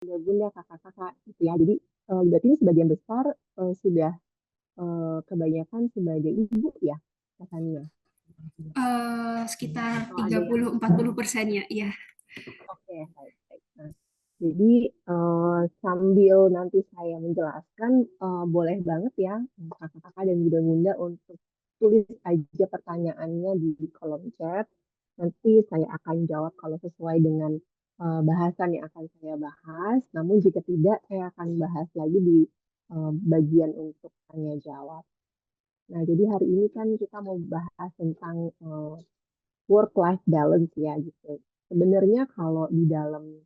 bunda-bunda, kakak-kakak gitu ya. Jadi berarti ini sebagian besar sudah kebanyakan sebagai ibu ya, katanya. Sekitar Atau ada yang 30-40% ya, iya. oke, baik, baik. Nah, jadi sambil nanti saya menjelaskan, boleh banget ya kakak-kakak dan bunda-bunda untuk tulis aja pertanyaannya di kolom chat. Nanti saya akan jawab kalau sesuai dengan bahasan yang akan saya bahas. Namun jika tidak, saya akan bahas lagi di bagian untuk tanya jawab. Nah, jadi hari ini kan kita mau bahas tentang work-life balance ya gitu. Sebenarnya kalau di dalam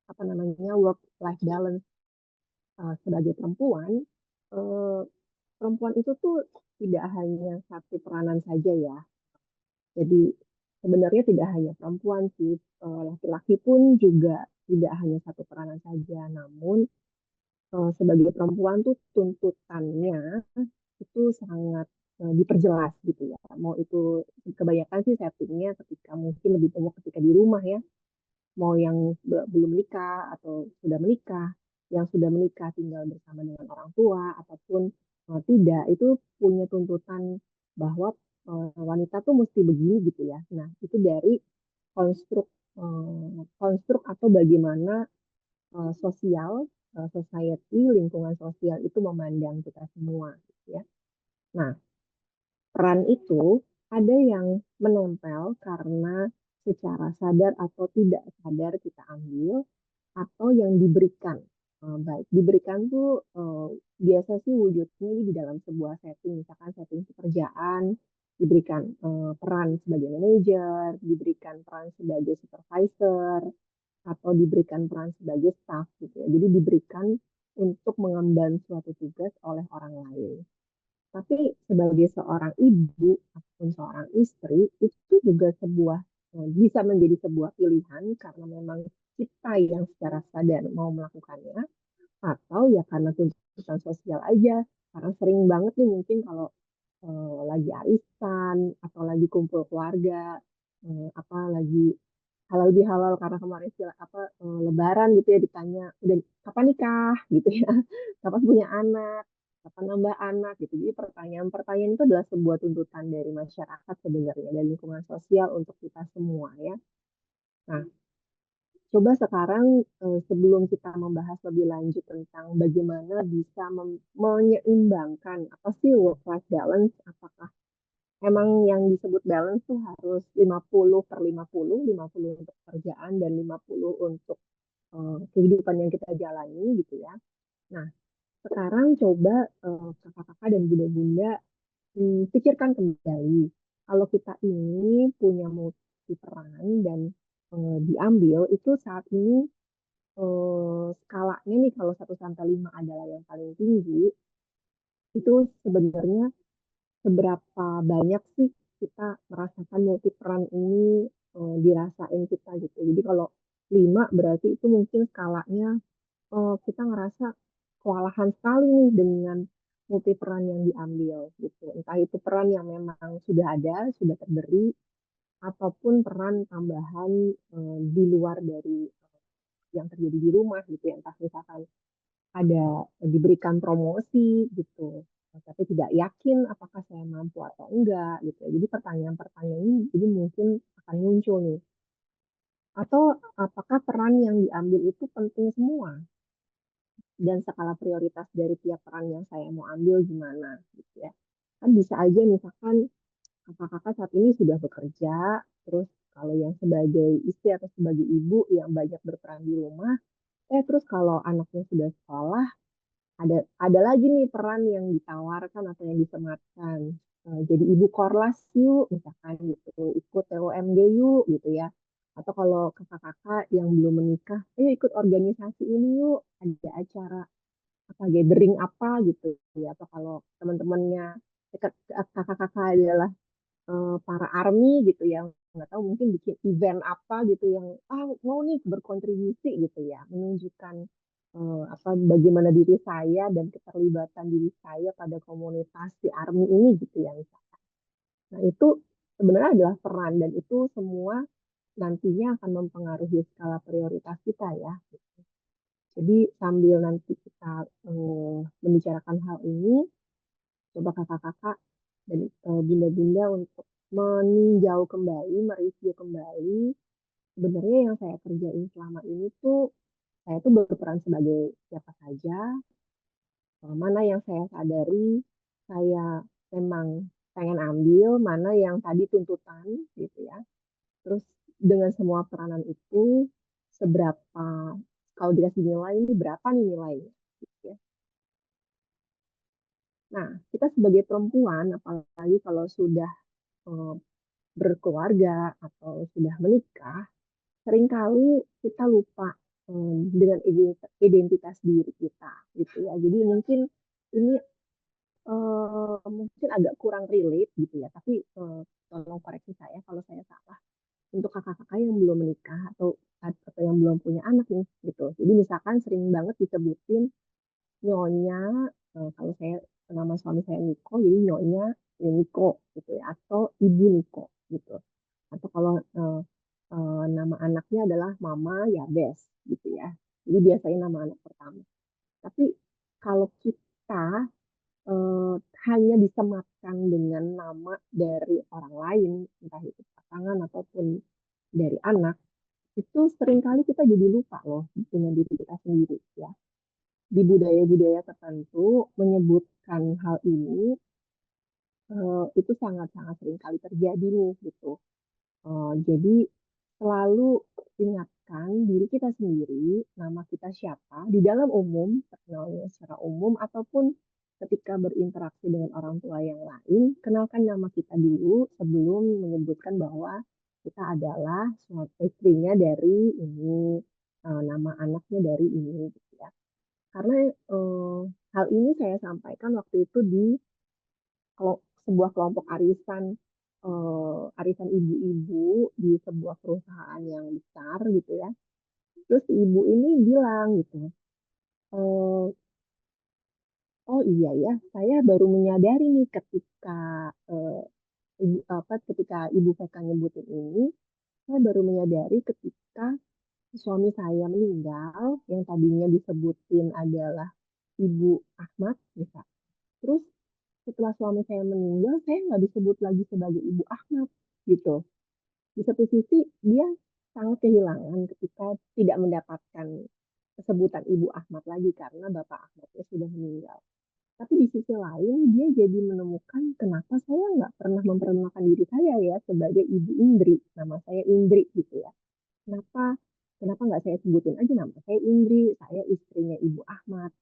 apa namanya work-life balance sebagai perempuan, eh, perempuan itu tuh tidak hanya satu peranan saja ya. Jadi sebenarnya tidak hanya perempuan sih, laki-laki pun juga tidak hanya satu peranan saja. Namun sebagai perempuan tuh tuntutannya itu sangat diperjelas gitu ya. Mau itu kebanyakan sih settingnya ketika mungkin lebih banyak ketika di rumah ya. Mau yang belum menikah atau sudah menikah, yang sudah menikah tinggal bersama dengan orang tua ataupun tidak, itu punya tuntutan bahwa wanita tuh mesti begini gitu ya. Nah, itu dari konstruk konstruk atau bagaimana sosial, society, lingkungan sosial itu memandang kita semua gitu ya. Nah, peran itu ada yang menempel karena secara sadar atau tidak sadar kita ambil, atau yang diberikan. Baik, diberikan tuh biasa sih wujudnya di dalam sebuah setting, misalkan setting pekerjaan, diberikan peran sebagai manajer, diberikan peran sebagai supervisor, atau diberikan peran sebagai staff gitu ya. Jadi diberikan untuk mengemban suatu tugas oleh orang lain. Tapi sebagai seorang ibu ataupun seorang istri itu juga bisa menjadi sebuah pilihan karena memang kita yang secara sadar mau melakukannya atau ya karena tuntutan sosial aja. Karena sering banget nih mungkin kalau lagi arisan atau lagi kumpul keluarga, apa lagi halal bihalal karena kemarin Lebaran gitu ya ditanya udah kapan nikah gitu ya, kapan punya anak, kapan nambah anak gitu. Jadi pertanyaan-pertanyaan itu adalah sebuah tuntutan dari masyarakat sebenarnya dan lingkungan sosial untuk kita semua ya. Nah, coba sekarang sebelum kita membahas lebih lanjut tentang bagaimana bisa menyeimbangkan apa sih work life balance, apakah emang yang disebut balance tuh harus 50/50, 50 untuk pekerjaan dan 50 untuk kehidupan yang kita jalani gitu ya. Nah, sekarang coba kakak-kakak dan bunda-bunda pikirkan kembali. Kalau kita ini punya multi peran dan diambil itu saat ini skalanya nih kalau 1 sampai 5 adalah yang paling tinggi, itu sebenarnya seberapa banyak sih kita merasakan multi peran ini dirasain kita gitu. Jadi kalau 5 berarti itu mungkin skalanya kita ngerasa kewalahan sekali nih dengan multi peran yang diambil gitu. Entah itu peran yang memang sudah ada, sudah terberi, ataupun peran tambahan di luar dari yang terjadi di rumah gitu ya. Entah misalkan ada diberikan promosi gitu, tapi tidak yakin apakah saya mampu atau enggak gitu. Jadi pertanyaan-pertanyaan ini jadi mungkin akan muncul nih. Atau apakah peran yang diambil itu penting semua dan skala prioritas dari tiap peran yang saya mau ambil gimana gitu ya. Kan bisa aja misalkan kakak-kakak saat ini sudah bekerja, terus kalau yang sebagai istri atau sebagai ibu yang banyak berperan di rumah, terus kalau anaknya sudah sekolah, ada lagi nih peran yang ditawarkan atau yang disematkan. Jadi ibu korlas yuk, misalkan gitu, ikut TOMD yuk gitu ya. Atau kalau kakak-kakak yang belum menikah, ayo ikut organisasi ini yuk, ada acara apa gathering apa gitu ya. Atau kalau teman-temannya dekat kakak-kakak adalah para army gitu yang nggak tahu mungkin bikin event apa gitu yang mau nih berkontribusi gitu ya, menunjukkan apa bagaimana diri saya dan keterlibatan diri saya pada komunitas di army ini gitu ya misalnya. Nah itu sebenarnya adalah peran dan itu semua nantinya akan mempengaruhi skala prioritas kita ya. Jadi sambil nanti kita membicarakan hal ini, coba kakak-kakak dan bunda-bunda untuk meninjau kembali, mereview kembali sebenarnya yang saya kerjain selama ini tuh saya tuh berperan sebagai siapa saja, mana yang saya sadari saya memang pengen ambil, mana yang tadi tuntutan gitu ya. Terus dengan semua peranan itu seberapa kalau dikasih nilai ini berapa nih nilainya gitu ya. Nah, kita sebagai perempuan apalagi kalau sudah eh, berkeluarga atau sudah menikah, seringkali kita lupa dengan identitas diri kita gitu ya. Jadi mungkin ini mungkin agak kurang relate gitu ya, tapi tolong koreksi saya kalau saya salah. Untuk kakak-kakak yang belum menikah atau yang belum punya anak nih gitu. Jadi misalkan sering banget disebutin nyonya, kalau saya nama suami saya Niko, jadi nyonya ya Niko gitu ya, atau ibu Niko gitu. Atau kalau nama anaknya adalah Mama ya Bes gitu ya. Jadi biasanya nama anak pertama. Tapi kalau kita eh, hanya disematkan dengan nama dari orang lain, entah itu pasangan ataupun dari anak, itu seringkali kita jadi lupa loh dengan diri kita sendiri ya. Di budaya-budaya tertentu menyebutkan hal ini itu sangat-sangat sering kali terjadi nih gitu. Jadi selalu ingatkan diri kita sendiri, nama kita siapa di dalam umum, terkenalnya secara umum ataupun ketika berinteraksi dengan orang tua yang lain, kenalkan nama kita dulu sebelum menyebutkan bahwa kita adalah suatu istrinya dari ini, nama anaknya dari ini, gitu ya. Karena hal ini saya sampaikan waktu itu di sebuah kelompok arisan arisan ibu-ibu di sebuah perusahaan yang besar gitu ya. Terus ibu ini bilang gitu, "Eh, oh iya ya, saya baru menyadari nih ketika eh, ketika ibu VK nyebutin ini, saya baru menyadari ketika suami saya meninggal, yang tadinya disebutin adalah Ibu Ahmad, bisa. Terus setelah suami saya meninggal, saya nggak disebut lagi sebagai Ibu Ahmad gitu. Di satu sisi dia sangat kehilangan ketika tidak mendapatkan sebutan Ibu Ahmad lagi karena Bapak Ahmadnya sudah meninggal. Tapi di sisi lain dia jadi menemukan kenapa saya nggak pernah memperkenalkan diri saya ya sebagai Ibu Indri, nama saya Indri gitu ya. Kenapa kenapa nggak saya sebutin aja nama saya Indri, saya istrinya Ibu Ahmad,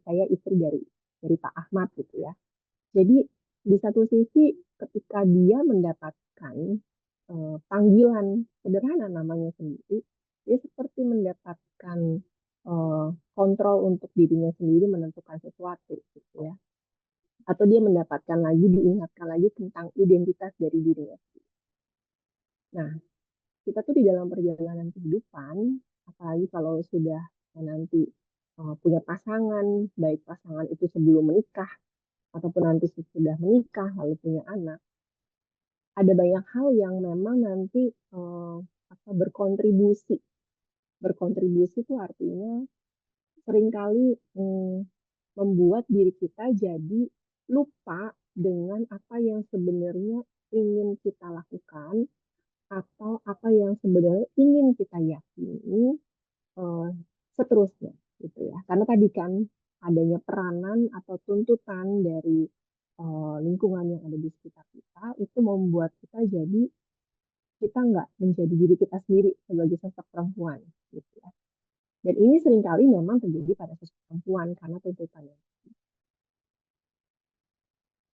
saya istri dari Pak Ahmad gitu ya. Jadi di satu sisi ketika dia mendapatkan panggilan sederhana namanya sendiri, dia seperti mendapatkan eh, kontrol untuk dirinya sendiri menentukan sesuatu gitu ya. Atau dia mendapatkan lagi, diingatkan lagi tentang identitas dari dirinya. Nah, kita tuh di dalam perjalanan kehidupan, apalagi kalau sudah nanti punya pasangan, baik pasangan itu sebelum menikah ataupun nanti sudah menikah lalu punya anak, ada banyak hal yang memang nanti berkontribusi. Berkontribusi itu artinya seringkali membuat diri kita jadi lupa dengan apa yang sebenarnya ingin kita lakukan atau apa yang sebenarnya ingin kita yakini eh, seterusnya gitu ya. Karena tadi kan adanya peranan atau tuntutan dari lingkungan yang ada di sekitar kita itu membuat kita jadi kita nggak menjadi diri kita sendiri sebagai sosok perempuan gitu ya. Dan ini seringkali memang terjadi pada sosok perempuan karena tuntutannya.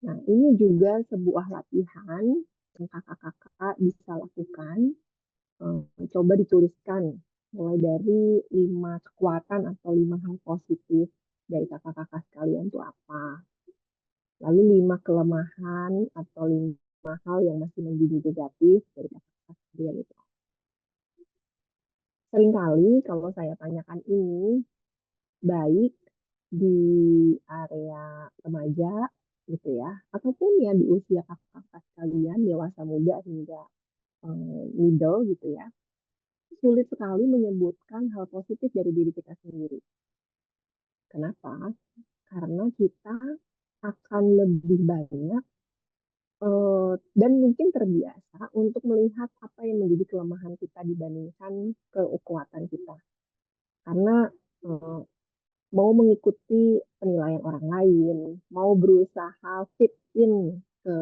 Nah, ini juga sebuah latihan yang kakak-kakak bisa lakukan. Coba dituliskan mulai dari 5 kekuatan atau 5 hal positif dari kakak-kakak sekalian itu apa. Lalu 5 kelemahan atau 5 hal yang masih menjadi negatif dari kakak-kakak sekalian itu. Seringkali kalau saya tanyakan ini, baik di area remaja gitu ya, ataupun ya di usia kakak-kakak sekalian, dewasa muda hingga middle gitu ya. sulit sekali menyebutkan hal positif dari diri kita sendiri. Kenapa? Karena kita akan lebih banyak dan mungkin terbiasa untuk melihat apa yang menjadi kelemahan kita dibandingkan kekuatan kita. Karena eh, mau mengikuti penilaian orang lain, mau berusaha fit in ke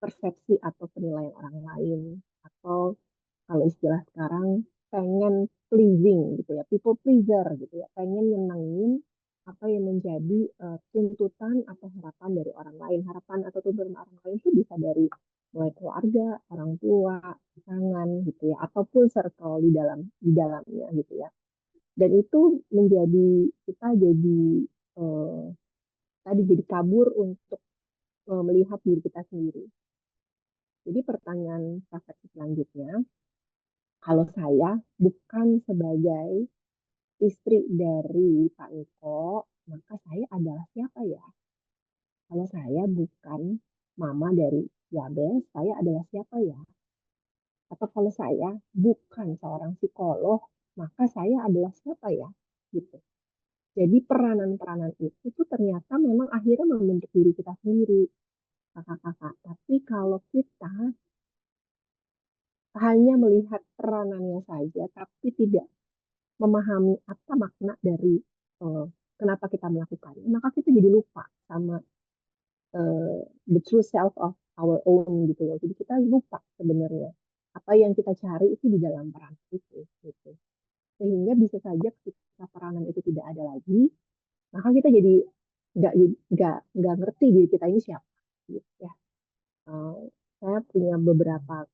persepsi atau penilaian orang lain, atau kalau istilah sekarang pengen pleasing gitu ya, people pleaser gitu ya, pengen nyenengin apa yang menjadi tuntutan atau harapan dari orang lain. Harapan atau tuntutan orang lain itu bisa dari mulai keluarga, orang tua, pasangan gitu ya, ataupun circle di dalamnya gitu ya. Dan itu menjadi kita jadi eh, tadi jadi kabur untuk melihat diri kita sendiri. Jadi pertanyaan refleksi selanjutnya, kalau saya bukan sebagai istri dari Pak Eko, maka saya adalah siapa ya? Kalau saya bukan mama dari Yabes, saya adalah siapa ya? Atau kalau saya bukan seorang psikolog, maka saya adalah siapa ya? Gitu. Jadi peranan-peranan itu tuh ternyata memang akhirnya membentuk diri kita sendiri, kakak-kakak. Tapi kalau kita hanya melihat peranannya saja, tapi tidak memahami apa makna dari uh, kenapa kita melakukannya, maka kita jadi lupa sama the true self of our own gitu loh. Jadi kita lupa sebenarnya apa yang kita cari itu di dalam peran itu, gitu. Sehingga bisa saja ketika peranan itu tidak ada lagi, maka kita jadi nggak nggak ngerti diri kita ini siapa, gitu ya. Uh, saya punya beberapa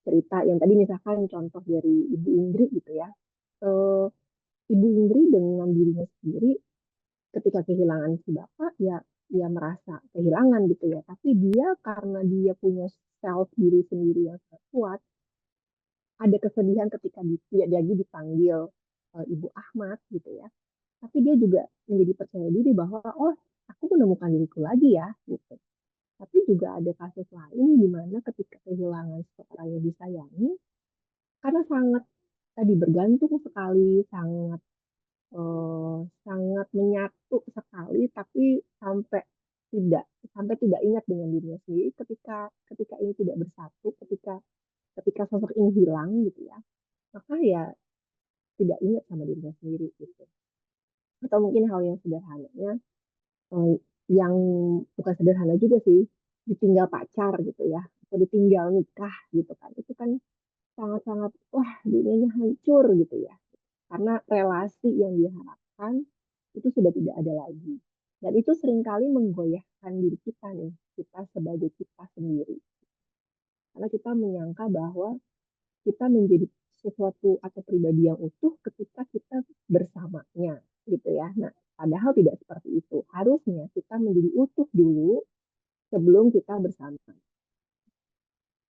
cerita yang tadi misalkan contoh dari Ibu Indri gitu ya. Uh, Ibu Indri dengan dirinya sendiri ketika kehilangan si bapak ya dia merasa kehilangan gitu ya, tapi dia karena dia punya self diri sendiri yang sangat kuat, ada kesedihan ketika dia lagi dipanggil Ibu Ahmad gitu ya, tapi dia juga menjadi percaya diri bahwa oh aku menemukan diriku lagi ya gitu. Tapi juga ada kasus lain di mana ketika kehilangan seseorang yang disayangi, karena sangat tadi bergantung sekali, sangat eh, sangat menyatu sekali, tapi sampai tidak tidak ingat dengan dirinya sendiri ketika ketika ini tidak bersatu, ketika ketika sosok ini hilang gitu ya, maka ya tidak ingat sama dirinya sendiri gitu. Atau mungkin hal yang sederhananya, eh, yang bukan sederhana juga sih, ditinggal pacar gitu ya, atau ditinggal nikah gitu kan, itu kan sangat-sangat wah dunianya hancur gitu ya, karena relasi yang diharapkan itu sudah tidak ada lagi. Dan itu seringkali menggoyahkan diri kita nih, kita sebagai kita sendiri. Karena kita menyangka bahwa kita menjadi sesuatu atau pribadi yang utuh ketika kita bersamanya, gitu ya. Nah, padahal tidak seperti itu. Harusnya kita menjadi utuh dulu sebelum kita bersama.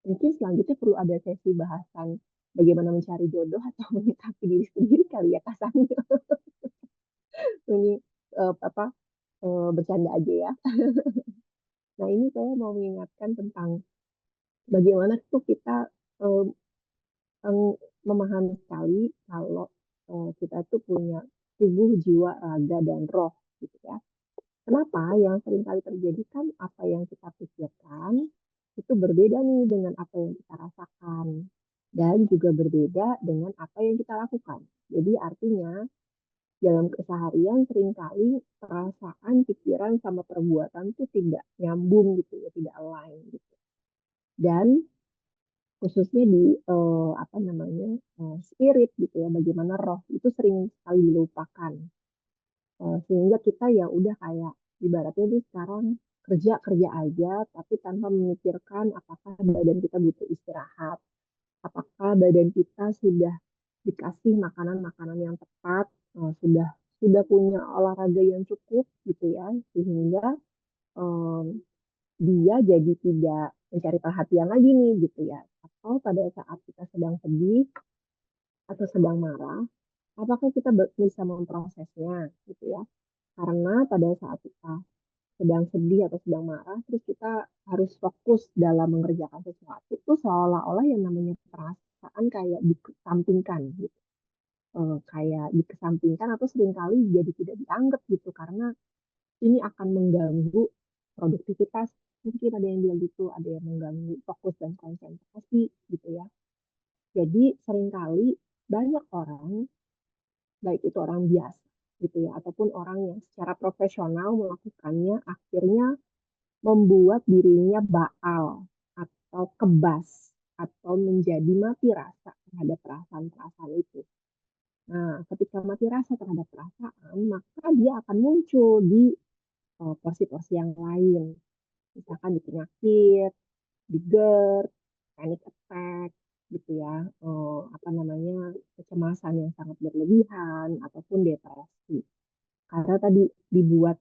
Mungkin selanjutnya perlu ada sesi bahasan bagaimana mencari jodoh atau menyikapi diri sendiri kali ya kasarnya. Ini apa bercanda aja ya. Nah, ini saya mau mengingatkan tentang bagaimana tuh kita eh, memahami sekali kalau kita tuh punya tubuh, jiwa, raga, dan roh gitu ya. Kenapa? Yang sering kali terjadi kan apa yang kita pikirkan itu berbeda nih dengan apa yang kita rasakan dan juga berbeda dengan apa yang kita lakukan. Jadi artinya dalam keseharian seringkali perasaan, pikiran, sama perbuatan tuh tidak nyambung gitu ya, tidak align gitu. Dan khususnya di apa namanya spirit gitu ya, bagaimana roh itu sering sekali dilupakan. Sehingga kita ya udah kayak ibaratnya tuh sekarang kerja kerja aja, tapi tanpa memikirkan apakah badan kita butuh istirahat, apakah badan kita sudah dikasih makanan-makanan yang tepat, sudah punya olahraga yang cukup gitu ya, sehingga eh, dia jadi tidak mencari perhatian lagi nih gitu ya. Atau pada saat kita sedang sedih atau sedang marah, apakah kita bisa memprosesnya gitu ya. Karena pada saat kita sedang sedih atau sedang marah, terus kita harus fokus dalam mengerjakan sesuatu, itu seolah-olah yang namanya perasaan perasaan kayak dikesampingkan gitu. Kayak dikesampingkan atau seringkali jadi tidak dianggap gitu karena ini akan mengganggu produktivitas. Mungkin ada yang bilang gitu, ada yang mengganggu fokus dan konsentrasi gitu ya. Jadi seringkali banyak orang, baik itu orang biasa gitu ya, ataupun orang yang secara profesional melakukannya, akhirnya membuat dirinya baal atau kebas atau menjadi mati rasa terhadap perasaan-perasaan itu. Nah, ketika mati rasa terhadap perasaan, maka dia akan muncul di porsi-porsi yang lain. Misalkan di penyakit, di GERD, panic attack, gitu ya, apa namanya, kecemasan yang sangat berlebihan, ataupun depresi. Karena tadi dibuat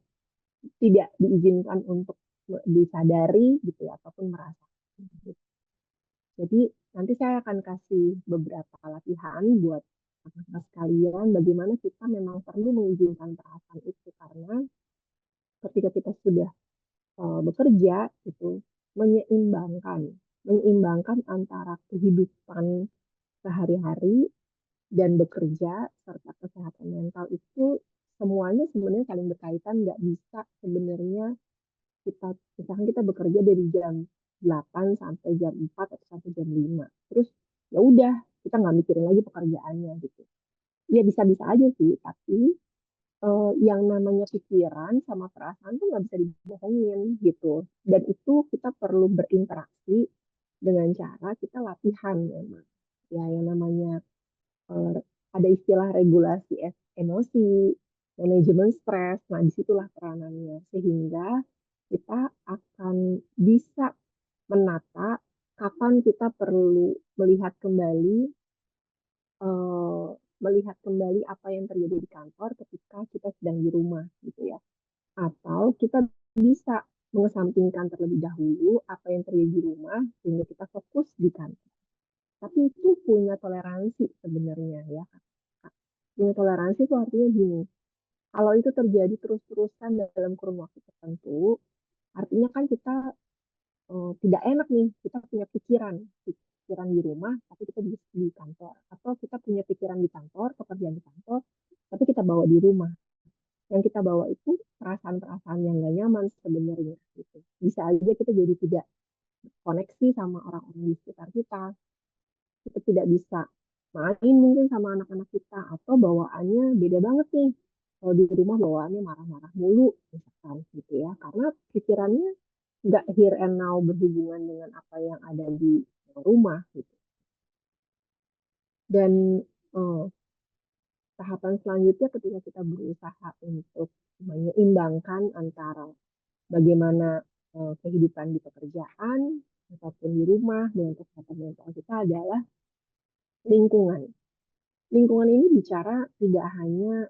tidak diizinkan untuk disadari, gitu ya, ataupun merasakan. Jadi nanti saya akan kasih beberapa latihan buat kakak sekalian bagaimana kita memang perlu mengizinkan perasaan itu karena ketika kita sudah bekerja itu menyeimbangkan menyeimbangkan antara kehidupan sehari-hari dan bekerja serta kesehatan mental itu semuanya sebenarnya saling berkaitan, nggak bisa sebenarnya kita misalkan kita bekerja dari jam 8 sampai jam 4 atau sampai jam 5 terus ya udah kita nggak mikirin lagi pekerjaannya gitu ya bisa-bisa aja sih tapi yang namanya pikiran sama perasaan tuh nggak bisa dibohongin gitu. Dan itu kita perlu berinteraksi dengan cara kita latihan memang. Ya yang namanya eh, ada istilah regulasi emosi, manajemen stres. Nah disitulah peranannya sehingga kita akan bisa menata kapan kita perlu melihat kembali eh, melihat kembali apa yang terjadi di kantor ketika kita sedang di rumah gitu ya. Atau kita bisa mengesampingkan terlebih dahulu apa yang terjadi di rumah sehingga kita fokus di kantor. Tapi itu punya toleransi sebenarnya ya. Punya toleransi itu artinya gini, kalau itu terjadi terus-terusan dalam kurun waktu tertentu, artinya kan kita tidak enak nih, kita punya pikiran di rumah, tapi kita di kantor. Atau kita punya pikiran di kantor, pekerjaan di kantor, tapi kita bawa di rumah. Yang kita bawa itu perasaan-perasaan yang gak nyaman sebenarnya. Gitu. Bisa aja kita jadi tidak koneksi sama orang-orang di sekitar kita. Kita tidak bisa main mungkin sama anak-anak kita. Atau bawaannya beda banget nih. Kalau di rumah bawaannya marah-marah mulu, misalkan gitu ya. Karena pikirannya nggak here and now berhubungan dengan apa yang ada di rumah gitu. Dan eh, tahapan selanjutnya ketika kita berusaha untuk menyeimbangkan antara bagaimana kehidupan di pekerjaan ataupun di rumah dengan kesehatan mental kita adalah lingkungan. Lingkungan ini bicara tidak hanya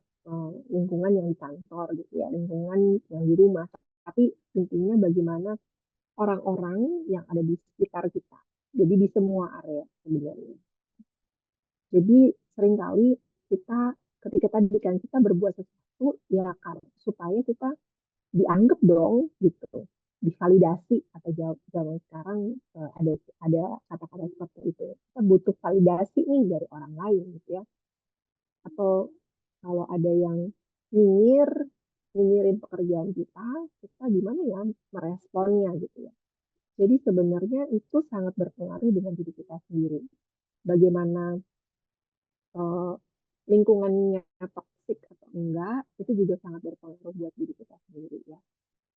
lingkungan yang di kantor gitu ya, lingkungan yang di rumah, tapi intinya bagaimana orang-orang yang ada di sekitar kita. Jadi di semua area sebenarnya. Jadi seringkali kita ketika tadi kan kita berbuat sesuatu ya kan supaya kita dianggap dong gitu, divalidasi atau zaman sekarang ada kata-kata seperti itu. Kita butuh validasi nih dari orang lain gitu ya. Atau kalau ada yang nyinyir, nyinyirin pekerjaan kita, kita gimana ya meresponnya gitu ya. Jadi sebenarnya itu sangat berpengaruh dengan diri kita sendiri. Bagaimana eh, lingkungannya toksik atau enggak, itu juga sangat berpengaruh buat diri kita sendiri ya.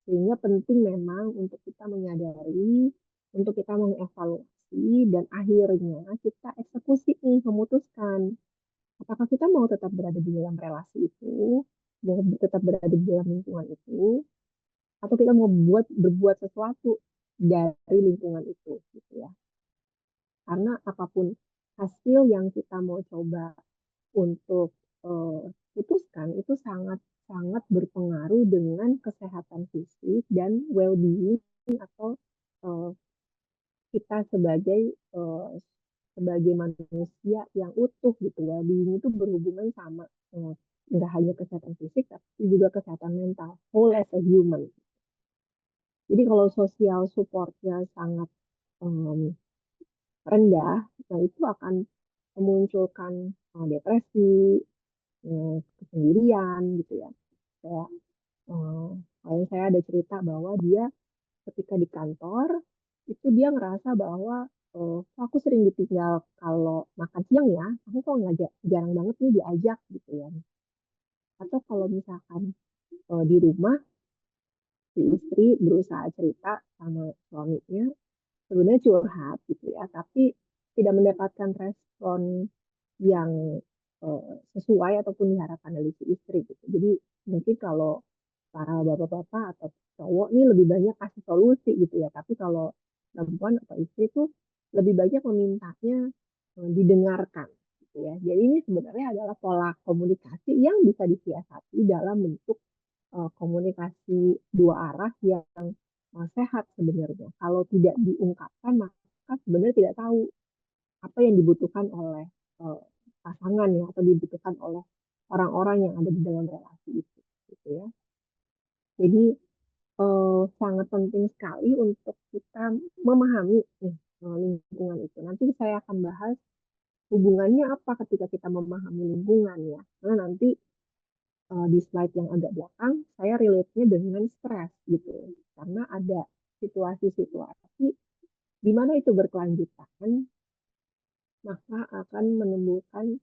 Sehingga penting memang untuk kita menyadari, untuk kita mengevaluasi, dan akhirnya kita eksekusi nih, memutuskan apakah kita mau tetap berada di dalam relasi itu, mau tetap berada di dalam lingkungan itu, atau kita mau berbuat sesuatu dari lingkungan itu, gitu ya. Karena apapun hasil yang kita mau coba untuk eh, putuskan itu sangat sangat berpengaruh dengan kesehatan fisik dan well-being atau eh, kita eh, sebagai manusia yang utuh gitu. Well-being itu berhubungan sama nggak hanya kesehatan fisik tapi juga kesehatan mental, whole as a human. Jadi kalau sosial supportnya sangat em, rendah, nah itu akan memunculkan depresi, kesendirian gitu ya. Kayak kalau saya ada cerita bahwa dia ketika di kantor itu dia ngerasa bahwa "Kok aku sering ditinggal kalau makan siang ya, aku kok nggak jarang banget nih diajak gitu ya. Atau kalau misalkan di rumah si istri berusaha cerita sama suaminya, sebenarnya curhat gitu ya, tapi tidak mendapatkan respon yang sesuai ataupun diharapkan dari si istri gitu. Jadi mungkin kalau para bapak-bapak atau cowok ini lebih banyak kasih solusi gitu ya, tapi kalau perempuan atau istri itu lebih banyak memintanya didengarkan gitu ya. Jadi ini sebenarnya adalah pola komunikasi yang bisa disiasati dalam bentuk komunikasi dua arah yang sehat sebenarnya. Kalau tidak diungkapkan maka sebenarnya tidak tahu apa yang dibutuhkan oleh eh, pasangan ya atau dibutuhkan oleh orang-orang yang ada di dalam relasi itu gitu ya. Jadi sangat penting sekali untuk kita memahami nih, lingkungan itu. Nanti saya akan bahas hubungannya apa ketika kita memahami lingkungan ya. Karena nanti di slide yang agak belakang saya relate-nya dengan stres gitu. Karena ada situasi-situasi di mana itu berkelanjutan maka akan menimbulkan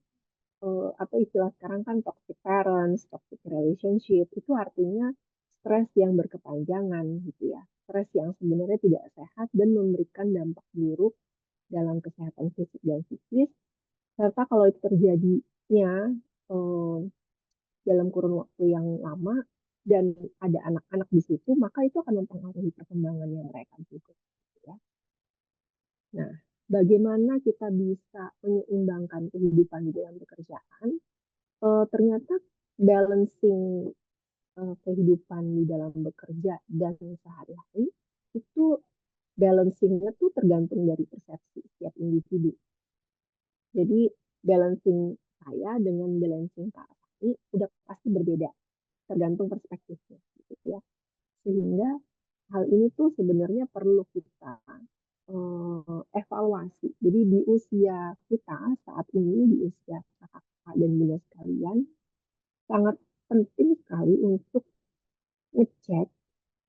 atau istilah sekarang kan toxic parents, toxic relationship, itu artinya stres yang berkepanjangan gitu ya. Stres yang sebenarnya tidak sehat dan memberikan dampak buruk dalam kesehatan fisik dan psikis. Serta kalau itu terjadinya eh, dalam kurun waktu yang lama dan ada anak-anak di situ, maka itu akan mempengaruhi perkembangannya mereka juga. Gitu ya. Nah, bagaimana kita bisa menyeimbangkan kehidupan di dalam pekerjaan? Ternyata balancing kehidupan di dalam bekerja dan sehari-hari itu balancingnya tuh tergantung dari persepsi setiap individu. Jadi balancing saya dengan balancing Kak ini udah pasti berbeda, tergantung perspektifnya, gitu ya. Sehingga hal ini tuh sebenarnya perlu kita evaluasi. Jadi di usia kita saat ini, di usia kakak dan bunda sekalian, sangat penting sekali untuk ngecek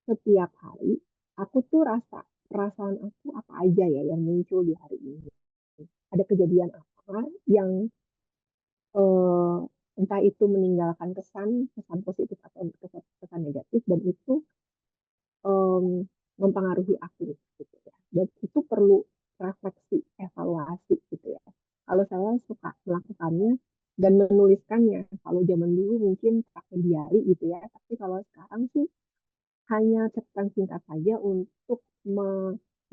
setiap hari aku tuh perasaan aku apa aja ya yang muncul di hari ini. Ada kejadian apa yang eh, entah itu meninggalkan kesan kesan positif atau kesan negatif dan itu em, mempengaruhi aku gitu ya. Dan itu perlu refleksi, evaluasi gitu ya. Kalau saya suka melakukannya dan menuliskannya. Kalau zaman dulu mungkin pakai diary gitu ya. Tapi kalau sekarang sih hanya catatan singkat saja untuk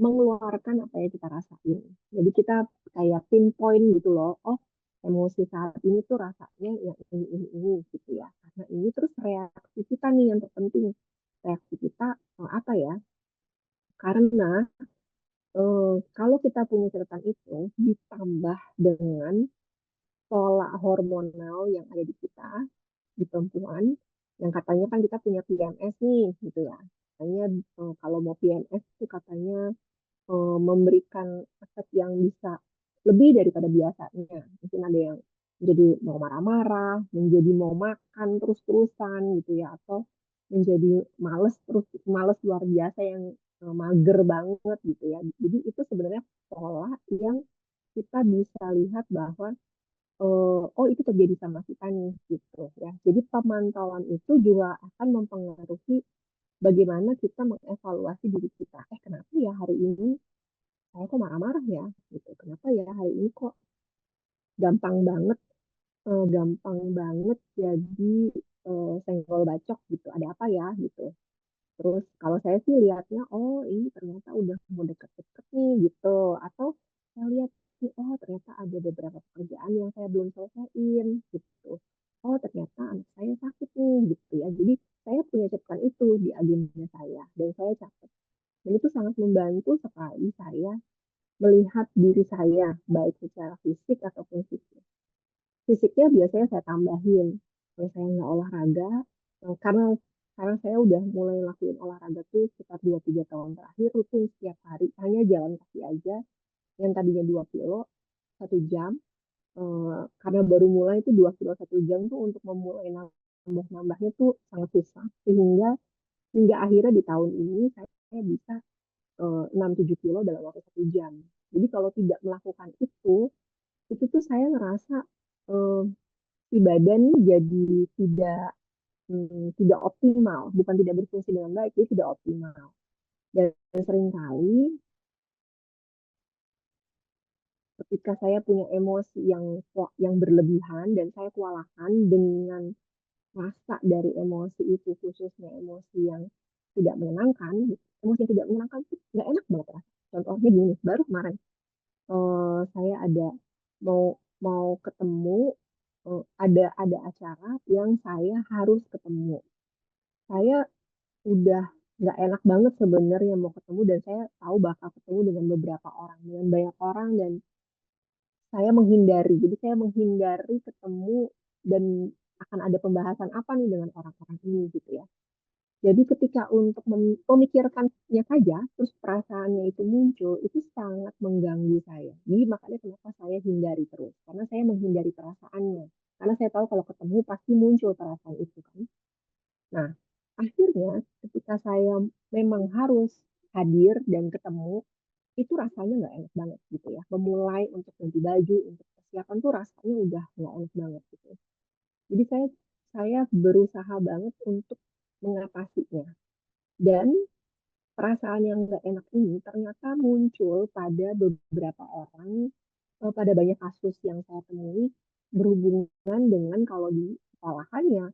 mengeluarkan apa yang kita rasain. Jadi kita kayak pinpoint gitu loh, oh emosi saat ini tuh rasanya yang ini gitu ya. Karena ini terus reaksi kita nih yang terpenting. Reaksi kita apa ya? Karena kalau kita punya catatan itu ditambah dengan pola hormonal yang ada di kita, di perempuan, yang katanya kan kita punya PMS nih, gitu ya. Katanya kalau mau PMS itu katanya memberikan efek yang bisa lebih daripada biasanya. Mungkin ada yang menjadi mau marah-marah, menjadi mau makan terus-terusan gitu ya, atau menjadi males luar biasa yang mager banget gitu ya. Jadi itu sebenarnya pola yang kita bisa lihat bahwa oh itu terjadi sama kita nih gitu ya. Jadi pemantauan itu juga akan mempengaruhi bagaimana kita mengevaluasi diri kita. Kenapa ya hari ini saya kok marah-marah ya gitu. Kenapa ya hari ini kok gampang banget gampang banget jadi senggol bacok gitu. Ada apa ya gitu. Terus kalau saya sih lihatnya, oh ini ternyata udah mau deket-deket nih gitu. Atau saya lihat sih, oh ternyata ada beberapa pekerjaan yang saya belum selesaiin gitu. Oh ternyata anak saya sakit nih gitu ya. Jadi saya punya catatan itu di agenda saya dan saya catat. Dan itu sangat membantu sekali saya melihat diri saya baik secara fisik ataupun psikis. Fisiknya biasanya saya tambahin. Kalau saya nggak olahraga, karena sekarang saya udah mulai lakuin olahraga tuh sekitar 2-3 tahun terakhir, rutin setiap hari, hanya jalan kaki aja, yang tadinya 2 kilo, 1 jam, Karena baru mulai itu 2 kilo 1 jam tuh untuk memulai nambah-nambahnya tuh sangat susah. Hingga akhirnya di tahun ini saya bisa 6-7 kilo dalam waktu 1 jam. Jadi kalau tidak melakukan itu tuh saya ngerasa eh, si badan nih jadi tidak tidak optimal, bukan tidak berfungsi dengan baik, jadi tidak optimal. Dan seringkali ketika saya punya emosi yang berlebihan dan saya kewalahan dengan rasa dari emosi itu, khususnya emosi yang tidak menyenangkan, emosi yang tidak menyenangkan itu nggak enak banget rasanya. Contohnya gini, baru kemarin saya ada mau mau ketemu, ada acara yang saya harus ketemu. Saya udah nggak enak banget sebenarnya mau ketemu dan saya tahu bakal ketemu dengan beberapa orang, dengan banyak orang dan saya menghindari. Jadi saya menghindari ketemu dan akan ada pembahasan apa nih dengan orang-orang ini gitu ya. Jadi ketika untuk memikirkannya saja, terus perasaannya itu muncul, itu sangat mengganggu saya. Jadi makanya kenapa saya hindari terus. Karena saya menghindari perasaannya. Karena saya tahu kalau ketemu pasti muncul perasaan itu kan. Nah, akhirnya ketika saya memang harus hadir dan ketemu, itu rasanya nggak enak banget gitu ya. Memulai untuk ganti baju, untuk persiapan tuh rasanya udah nggak enak banget gitu. Jadi saya berusaha banget untuk mengatasinya. Dan perasaan yang nggak enak ini ternyata muncul pada beberapa orang, pada banyak kasus yang saya temui berhubungan dengan kalau di sekolahannya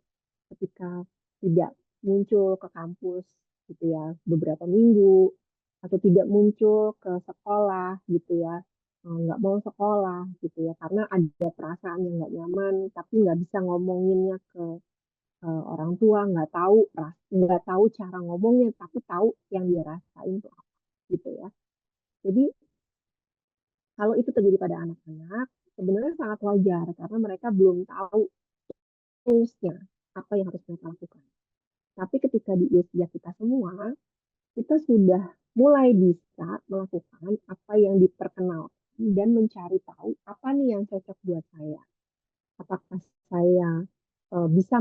ketika tidak muncul ke kampus gitu ya beberapa minggu atau tidak muncul ke sekolah gitu ya, nggak mau sekolah gitu ya karena ada perasaan yang nggak nyaman tapi nggak bisa ngomonginnya ke orang tua, nggak tahu cara ngomongnya tapi tahu yang dia rasain itu apa gitu ya. Jadi kalau itu terjadi pada anak-anak sebenarnya sangat wajar karena mereka belum tahu toolsnya apa yang harus mereka lakukan. Tapi ketika di usia kita semua, kita sudah mulai bisa melakukan apa yang diperkenalkan dan mencari tahu apa nih yang cocok buat saya. Apakah saya bisa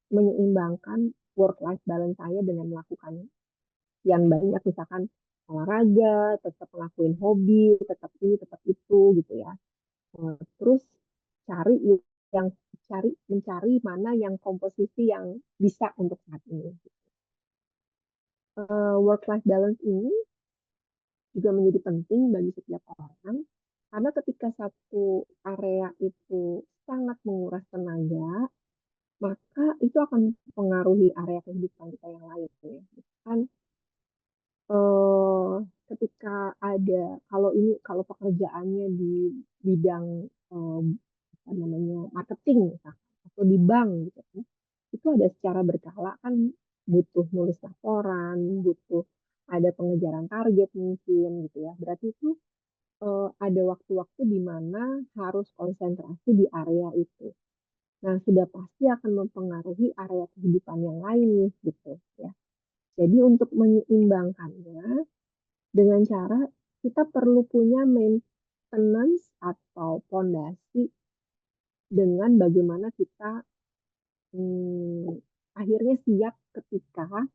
menyeimbangkan work-life balance saya dengan melakukan yang banyak, misalkan olahraga, tetap ngelakuin hobi, tetap ini, tetap itu gitu ya. Terus cari yang mencari mana yang komposisi yang bisa untuk saat ini. Work-life balance ini juga menjadi penting bagi setiap orang karena ketika satu area itu sangat menguras tenaga, maka itu akan mempengaruhi area kehidupan kita yang lain ya. Kan eh, ketika ada kalau pekerjaannya di bidang eh, apa namanya marketing misalkan, atau di bank gitu kan, itu ada secara berkala kan butuh nulis laporan, butuh ada pengejaran target mungkin gitu ya. Berarti itu ada waktu-waktu di mana harus konsentrasi di area itu. Nah, sudah pasti akan mempengaruhi area kehidupan yang lain nih gitu ya. Jadi untuk menyeimbangkannya dengan cara kita perlu punya maintenance atau fondasi dengan bagaimana kita akhirnya siap ketika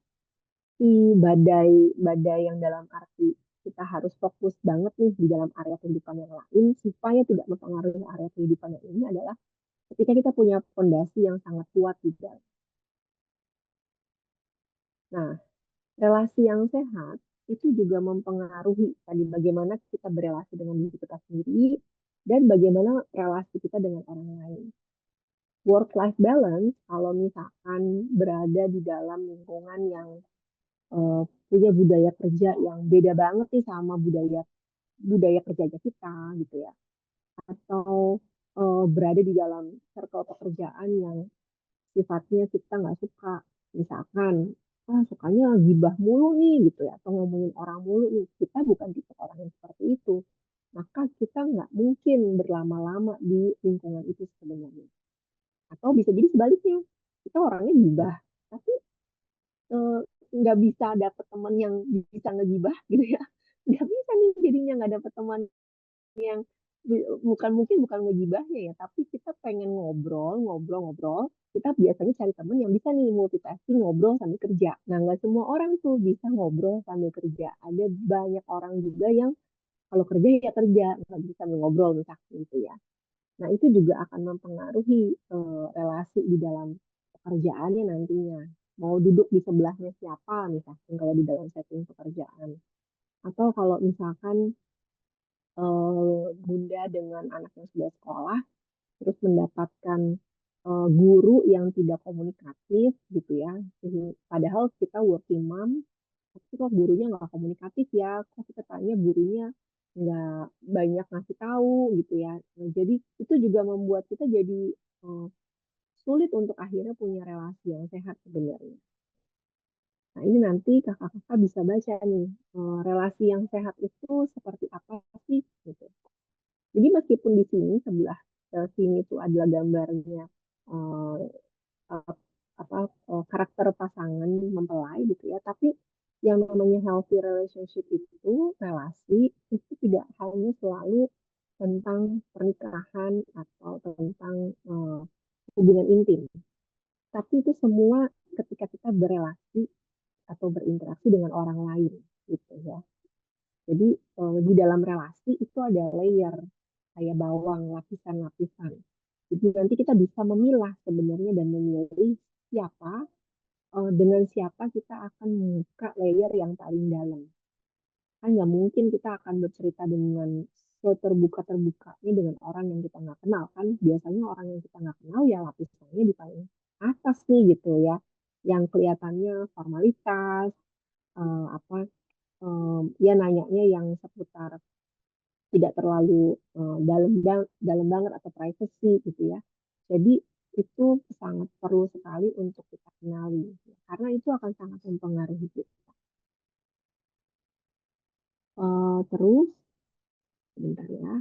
si badai badai yang dalam arti kita harus fokus banget nih di dalam area kehidupan yang lain supaya tidak mempengaruhi area kehidupan yang ini adalah ketika kita punya fondasi yang sangat kuat di dalam. Nah, relasi yang sehat itu juga mempengaruhi tadi bagaimana kita berelasi dengan diri kita sendiri dan bagaimana relasi kita dengan orang lain. Work-life balance, kalau misalkan berada di dalam lingkungan yang punya budaya kerja yang beda banget nih sama budaya budaya kerjanya kita gitu ya, atau berada di dalam circle pekerjaan yang sifatnya kita nggak suka, misalkan sukanya gibah mulu nih gitu ya atau ngomongin orang mulu nih, kita bukan tipe orang yang seperti itu, maka kita nggak mungkin berlama-lama di lingkungan itu sebenarnya. Atau bisa jadi sebaliknya, kita orangnya gibah tapi eh, nggak bisa dapet teman yang bisa ngegibah gitu ya, nggak bisa nih jadinya nggak dapet teman bukan mungkin bukan ngegibahnya ya, tapi kita pengen ngobrol. Kita biasanya cari temen yang bisa nih multitasking ngobrol sambil kerja. Nah, nggak semua orang tuh bisa ngobrol sambil kerja. Ada banyak orang juga yang kalau kerja ya kerja, nggak bisa sambil ngobrol misalnya gitu ya. Nah, itu juga akan mempengaruhi relasi di dalam pekerjaannya nantinya. Mau duduk di sebelahnya siapa misalkan kalau di dalam setting pekerjaan. Atau kalau misalkan bunda dengan anak yang sudah sekolah, terus mendapatkan guru yang tidak komunikatif gitu ya. Padahal kita working mom, tapi kok gurunya nggak komunikatif ya, kok kita tanya gurunya nggak banyak ngasih tahu gitu ya. Nah, jadi itu juga membuat kita jadi eh, sulit untuk akhirnya punya relasi yang sehat sebenarnya. Nah, ini nanti kakak-kakak bisa baca nih, relasi yang sehat itu seperti apa sih gitu. Jadi meskipun di sini sebelah sini itu adalah gambarnya eh, eh, apa karakter pasangan mempelai gitu ya, tapi yang namanya healthy relationship itu relasi itu tidak hanya selalu tentang pernikahan atau tentang eh, hubungan intim, tapi itu semua ketika kita berelasi atau berinteraksi dengan orang lain gitu ya. Jadi di dalam relasi itu ada layer kayak bawang, lapisan-lapisan. Jadi nanti kita bisa memilah sebenarnya dan memilih siapa, dengan siapa kita akan membuka layer yang paling dalam. Kan nggak mungkin kita akan bercerita dengan seterbuka-terbukanya dengan orang yang kita nggak kenal kan. Biasanya orang yang kita nggak kenal ya lapisannya di paling atas nih gitu ya. Yang kelihatannya formalitas, apa ya nanyanya yang seputar tidak terlalu dalam banget atau privacy gitu ya. Jadi itu sangat perlu sekali untuk kita kenali karena itu akan sangat mempengaruhi kita. Terus sebentar ya,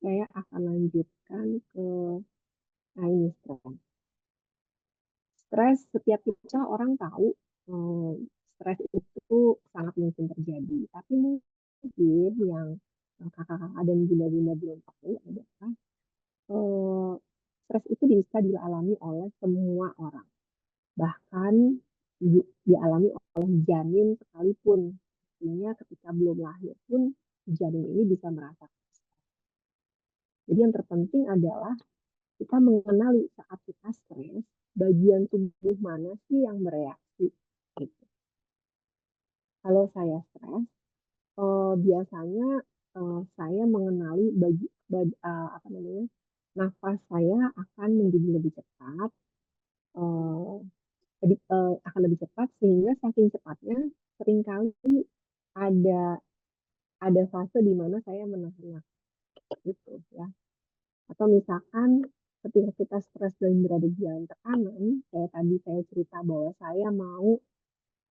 saya akan lanjutkan ke nah ini stres. Stres setiap kita orang tahu eh, stres itu sangat mungkin terjadi, tapi mungkin yang kakak-kakak dan bunda-bunda belum tahu adalah eh, stres itu bisa dialami oleh semua orang, bahkan dialami oleh janin sekalipun. Artinya ketika belum lahir pun janin ini bisa merasakan. Jadi yang terpenting adalah kita mengenali saat kita stres, bagian tubuh mana sih yang bereaksi. Gitu. Kalau saya stres, biasanya saya mengenali apa namanya, nafas saya akan menjadi lebih cepat, eh, akan lebih cepat sehingga saking cepatnya seringkali ada ada fase di mana saya menahan nafas gitu ya. Atau misalkan ketika kita stres dan berada di jalan tekanan, kayak tadi saya cerita bahwa saya mau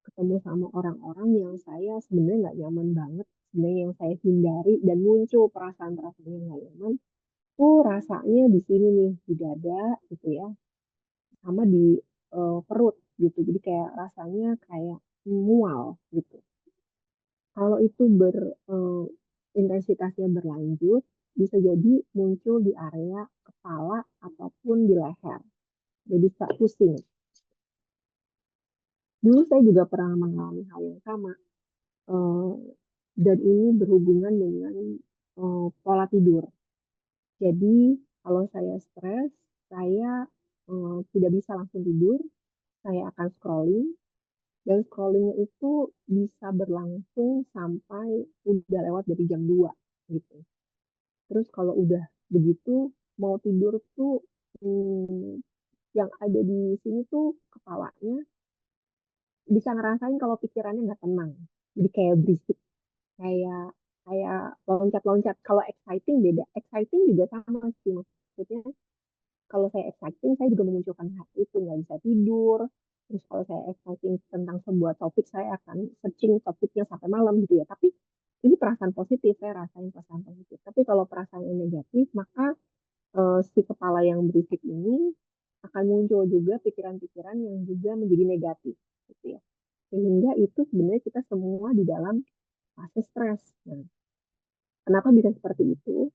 ketemu sama orang-orang yang saya sebenarnya nggak nyaman banget, sebenarnya yang saya hindari dan muncul perasaan-perasaan yang nggak nyaman, tuh rasanya di sini nih di dada gitu ya, sama di perut gitu. Jadi kayak rasanya kayak mual gitu. Kalau itu intensitasnya berlanjut, bisa jadi muncul di area kepala ataupun di leher. Jadi bisa pusing. Dulu saya juga pernah mengalami hal yang sama. eh, dan ini berhubungan dengan pola tidur. Jadi kalau saya stres, saya tidak bisa langsung tidur, saya akan scrolling, dan scrollingnya itu bisa berlangsung sampai udah lewat dari jam 2 gitu. Terus kalau udah begitu mau tidur tuh hmm, yang ada di sini tuh kepalanya bisa ngerasain kalau pikirannya nggak tenang. Jadi kayak berisik, kayak kayak loncat-loncat. Kalau exciting beda. Exciting juga sama sih maksudnya. Kalau saya exciting, saya juga memunculkan hal itu nggak bisa tidur. Terus kalau saya exciting tentang sebuah topik, saya akan searching topiknya sampai malam gitu ya. Tapi ini perasaan positif, saya rasain perasaan positif. Tapi kalau perasaan yang negatif, maka si kepala yang berisik ini akan muncul juga pikiran-pikiran yang juga menjadi negatif gitu ya. Sehingga itu sebenarnya kita semua di dalam fase stres. Nah, kenapa bisa seperti itu?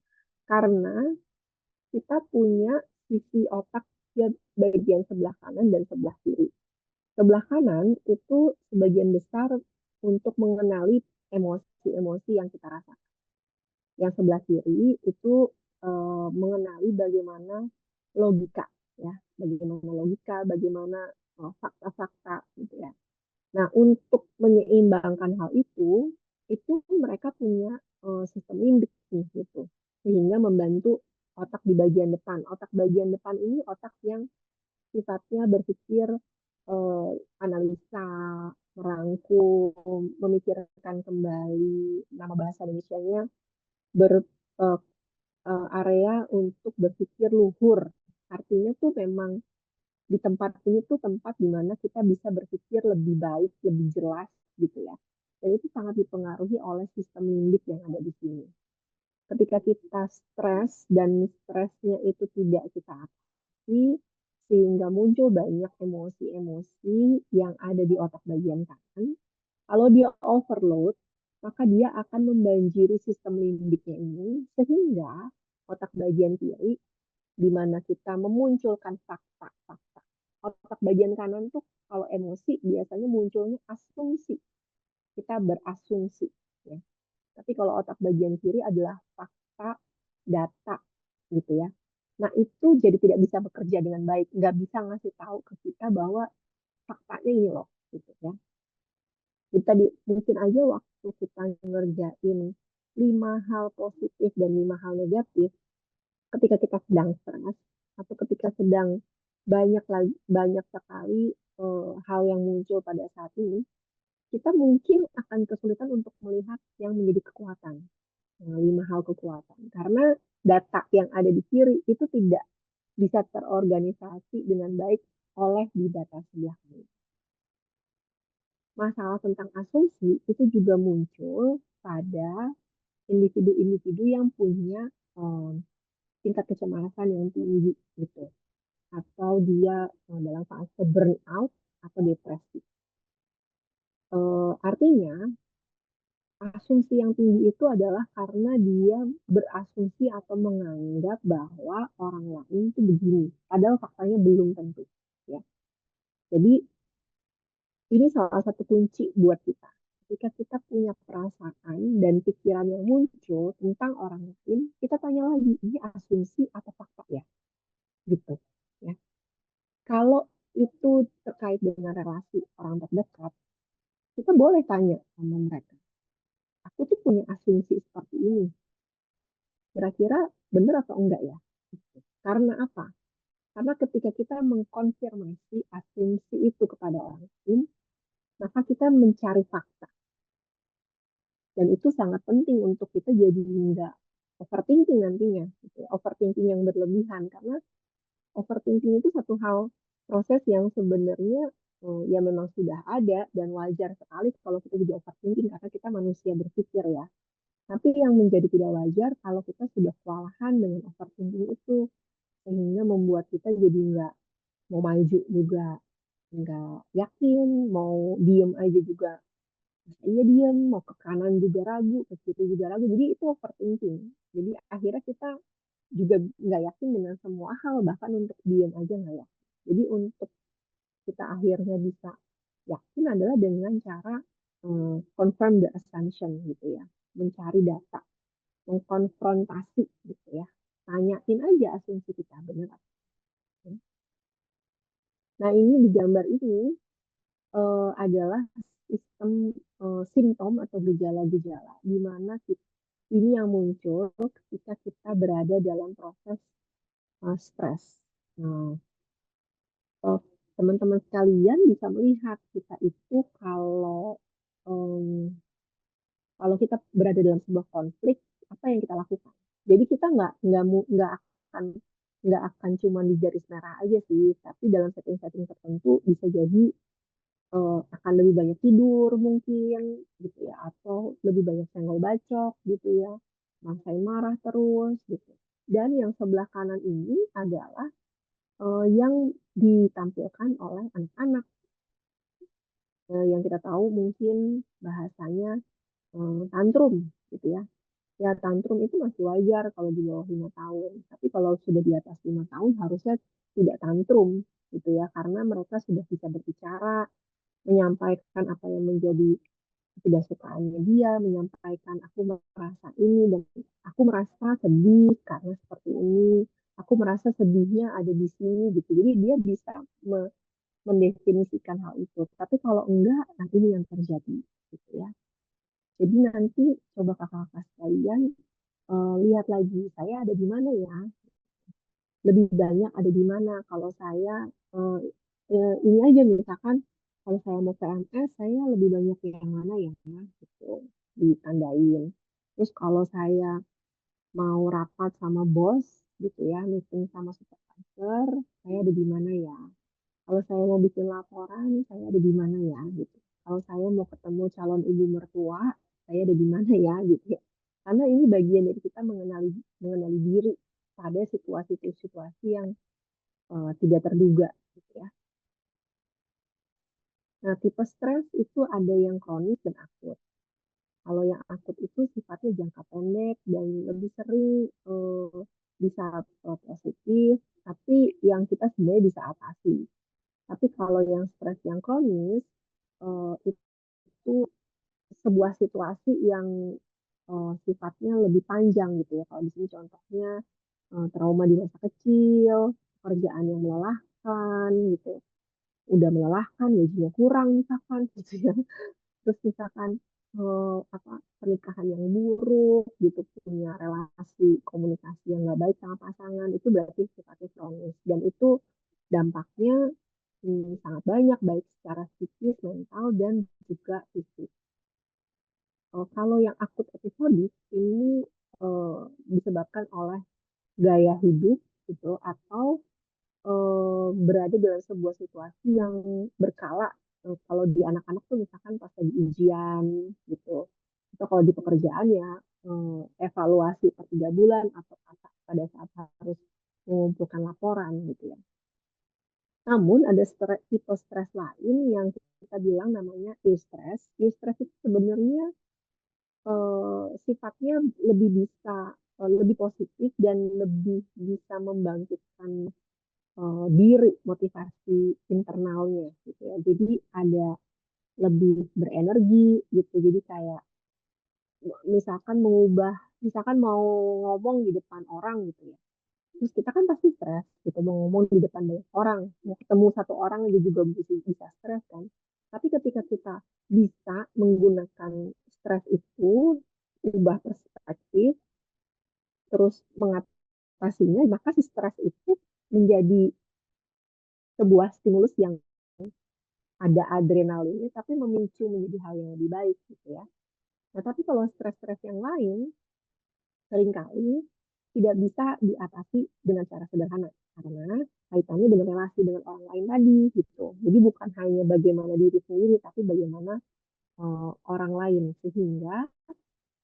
Karena kita punya sisi otak ya, bagian sebelah kanan dan sebelah kiri. Sebelah kanan itu sebagian besar untuk mengenali emosi-emosi yang kita rasakan. Yang sebelah kiri itu mengenali bagaimana logika, ya, bagaimana logika, bagaimana fakta-fakta, gitu ya. Nah, untuk menyeimbangkan hal itu mereka punya sistem limbik nih, gitu, sehingga membantu otak di bagian depan. Otak bagian depan ini otak yang sifatnya berpikir, eh, analisa, merangkum, memikirkan kembali, nama bahasa Indonesia-nya ber, eh, area untuk berpikir luhur. Artinya tuh memang di tempat ini tuh tempat di mana kita bisa berpikir lebih baik, lebih jelas gitu ya. Dan itu sangat dipengaruhi oleh sistem limbik yang ada di sini. Ketika kita stres dan stresnya itu tidak kita atasi, sehingga muncul banyak emosi-emosi yang ada di otak bagian kanan. Kalau dia overload, maka dia akan membanjiri sistem limbiknya ini, sehingga otak bagian kiri, di mana kita memunculkan fakta-fakta. Otak bagian kanan tuh kalau emosi biasanya munculnya asumsi. Kita berasumsi. Ya. Tapi kalau otak bagian kiri adalah fakta, data, gitu ya. Nah, itu jadi tidak bisa bekerja dengan baik. Nggak bisa ngasih tahu ke kita bahwa faktanya ini loh. Gitu ya. Kita mungkin aja waktu kita ngerjain 5 hal positif dan 5 hal negatif, ketika kita sedang stres atau ketika sedang banyak sekali hal yang muncul pada saat ini, kita mungkin akan kesulitan untuk melihat yang menjadi kekuatan. 5 hal kekuatan. Karena data yang ada di kiri itu tidak bisa terorganisasi dengan baik oleh di data sebelah kiri. Masalah tentang asumsi itu juga muncul pada individu-individu yang punya um, tingkat kecemasan yang tinggi gitu, atau dia dalam fase burnout atau depresi. Artinya asumsi yang tinggi itu adalah karena dia berasumsi atau menganggap bahwa orang lain itu begini, padahal faktanya belum tentu. Ya. Jadi ini salah satu kunci buat kita. Ketika kita punya perasaan dan pikiran yang muncul tentang orang lain, kita tanya lagi, ini asumsi atau fakta ya? Gitu. Ya. Kalau itu terkait dengan relasi orang terdekat, kita boleh tanya sama mereka. Aku tuh punya asumsi seperti ini. Kira-kira benar atau enggak ya? Karena apa? Karena ketika kita mengkonfirmasi asumsi itu kepada orang lain, maka kita mencari fakta. Dan itu sangat penting untuk kita jadi enggak overthinking nantinya. Gitu ya. Overthinking yang berlebihan. Karena overthinking itu satu hal proses yang sebenarnya ya memang sudah ada dan wajar sekali kalau kita jadi overthinking karena kita manusia berpikir ya. Tapi yang menjadi tidak wajar kalau kita sudah kewalahan dengan overthinking itu sehingga membuat kita jadi nggak mau maju juga, nggak yakin, mau diem aja juga iya diem, mau ke kanan juga ragu, ke kiri juga ragu. Jadi itu overthinking. Jadi akhirnya kita juga nggak yakin dengan semua hal, bahkan untuk diem aja nggak yakin. Jadi untuk kita akhirnya bisa yakin adalah dengan cara confirm the assumption gitu ya, mencari data, mengkonfrontasi gitu ya, tanyain aja asumsi kita benar apa. Nah ini di gambar ini adalah sistem simptom atau gejala-gejala di mana ini yang muncul ketika kita berada dalam proses stres. Nah, eh, teman-teman sekalian bisa melihat kita itu em, kalau kita berada dalam sebuah konflik, apa yang kita lakukan? Jadi kita akan nggak akan cuma di garis merah aja sih, tapi dalam setting-setting tertentu bisa jadi akan lebih banyak tidur mungkin gitu ya, atau lebih banyak senggol bacok gitu ya, maksain marah terus gitu. Dan yang sebelah kanan ini adalah yang ditampilkan oleh anak-anak, yang kita tahu mungkin bahasanya tantrum gitu ya. Ya, tantrum itu masih wajar kalau di bawah 5 tahun. Tapi kalau sudah di atas 5 tahun harusnya tidak tantrum gitu ya, karena mereka sudah bisa berbicara, menyampaikan apa yang menjadi ketidaksukaannya dia, menyampaikan aku merasa ini dan aku merasa sedih karena seperti ini. Aku merasa sedihnya ada di sini gitu. Jadi dia bisa mendefinisikan hal itu. Tapi kalau enggak, nah ini yang terjadi gitu ya. Jadi nanti coba kakak-kakak sekalian lihat lagi saya ada di mana ya, lebih banyak ada di mana. Kalau saya eh, ini aja misalkan kalau saya mau PMS saya lebih banyak yang mana ya gitu ditandain. Terus kalau saya mau rapat sama bos gitu ya, meeting sama supervisor, saya ada di mana ya. Kalau saya mau bikin laporan, saya ada di mana ya gitu. Kalau saya mau ketemu calon ibu mertua, saya ada di mana ya gitu ya. Karena ini bagian dari kita mengenali mengenali diri pada situasi-situasi yang tidak terduga gitu ya. Nah, tipe stres itu ada yang kronis dan akut. Kalau yang akut itu sifatnya jangka pendek dan lebih sering bisa positif, tapi yang kita sebenarnya bisa atasi. Tapi kalau yang stres yang kronis, itu sebuah situasi yang sifatnya lebih panjang gitu ya. Kalau di sini contohnya trauma di masa kecil, pekerjaan yang melelahkan gitu, udah melelahkan, gajinya kurang misalkan gitu ya. Terus misalkan apa pernikahan yang buruk gitu, punya relasi komunikasi yang nggak baik sama pasangan, itu berarti sifatnya kronis dan itu dampaknya sangat banyak baik secara psikis, mental dan juga fisik. Kalau yang akut episodik ini disebabkan oleh gaya hidup gitu atau berada dalam sebuah situasi yang berkala. Kalau di anak-anak tuh misalkan pas lagi ujian gitu, atau kalau di pekerjaan ya evaluasi per 3 bulan atau pada saat harus mengumpulkan laporan gitu ya. Namun ada tipe stres lain yang kita bilang namanya eustress. Eustress itu sebenarnya sifatnya lebih bisa lebih positif dan lebih bisa membangkitkan diri, motivasi internalnya gitu ya. Jadi ada lebih berenergi gitu. Jadi kayak misalkan misalkan mau ngomong di depan orang gitu ya. Terus kita kan pasti stres gitu mau ngomong di depan banyak orang, mau ketemu satu orang aja juga bisa stres kan. Tapi ketika kita bisa menggunakan stres itu, ubah perspektif, terus mengatasinya, maka si stres itu menjadi sebuah stimulus yang ada adrenalinnya tapi memicu menjadi hal yang lebih baik gitu ya. Nah, tapi kalau stres-stres yang lain seringkali tidak bisa diatasi dengan cara sederhana karena kaitannya dengan relasi dengan orang lain tadi gitu. Jadi bukan hanya bagaimana diri sendiri tapi bagaimana orang lain sehingga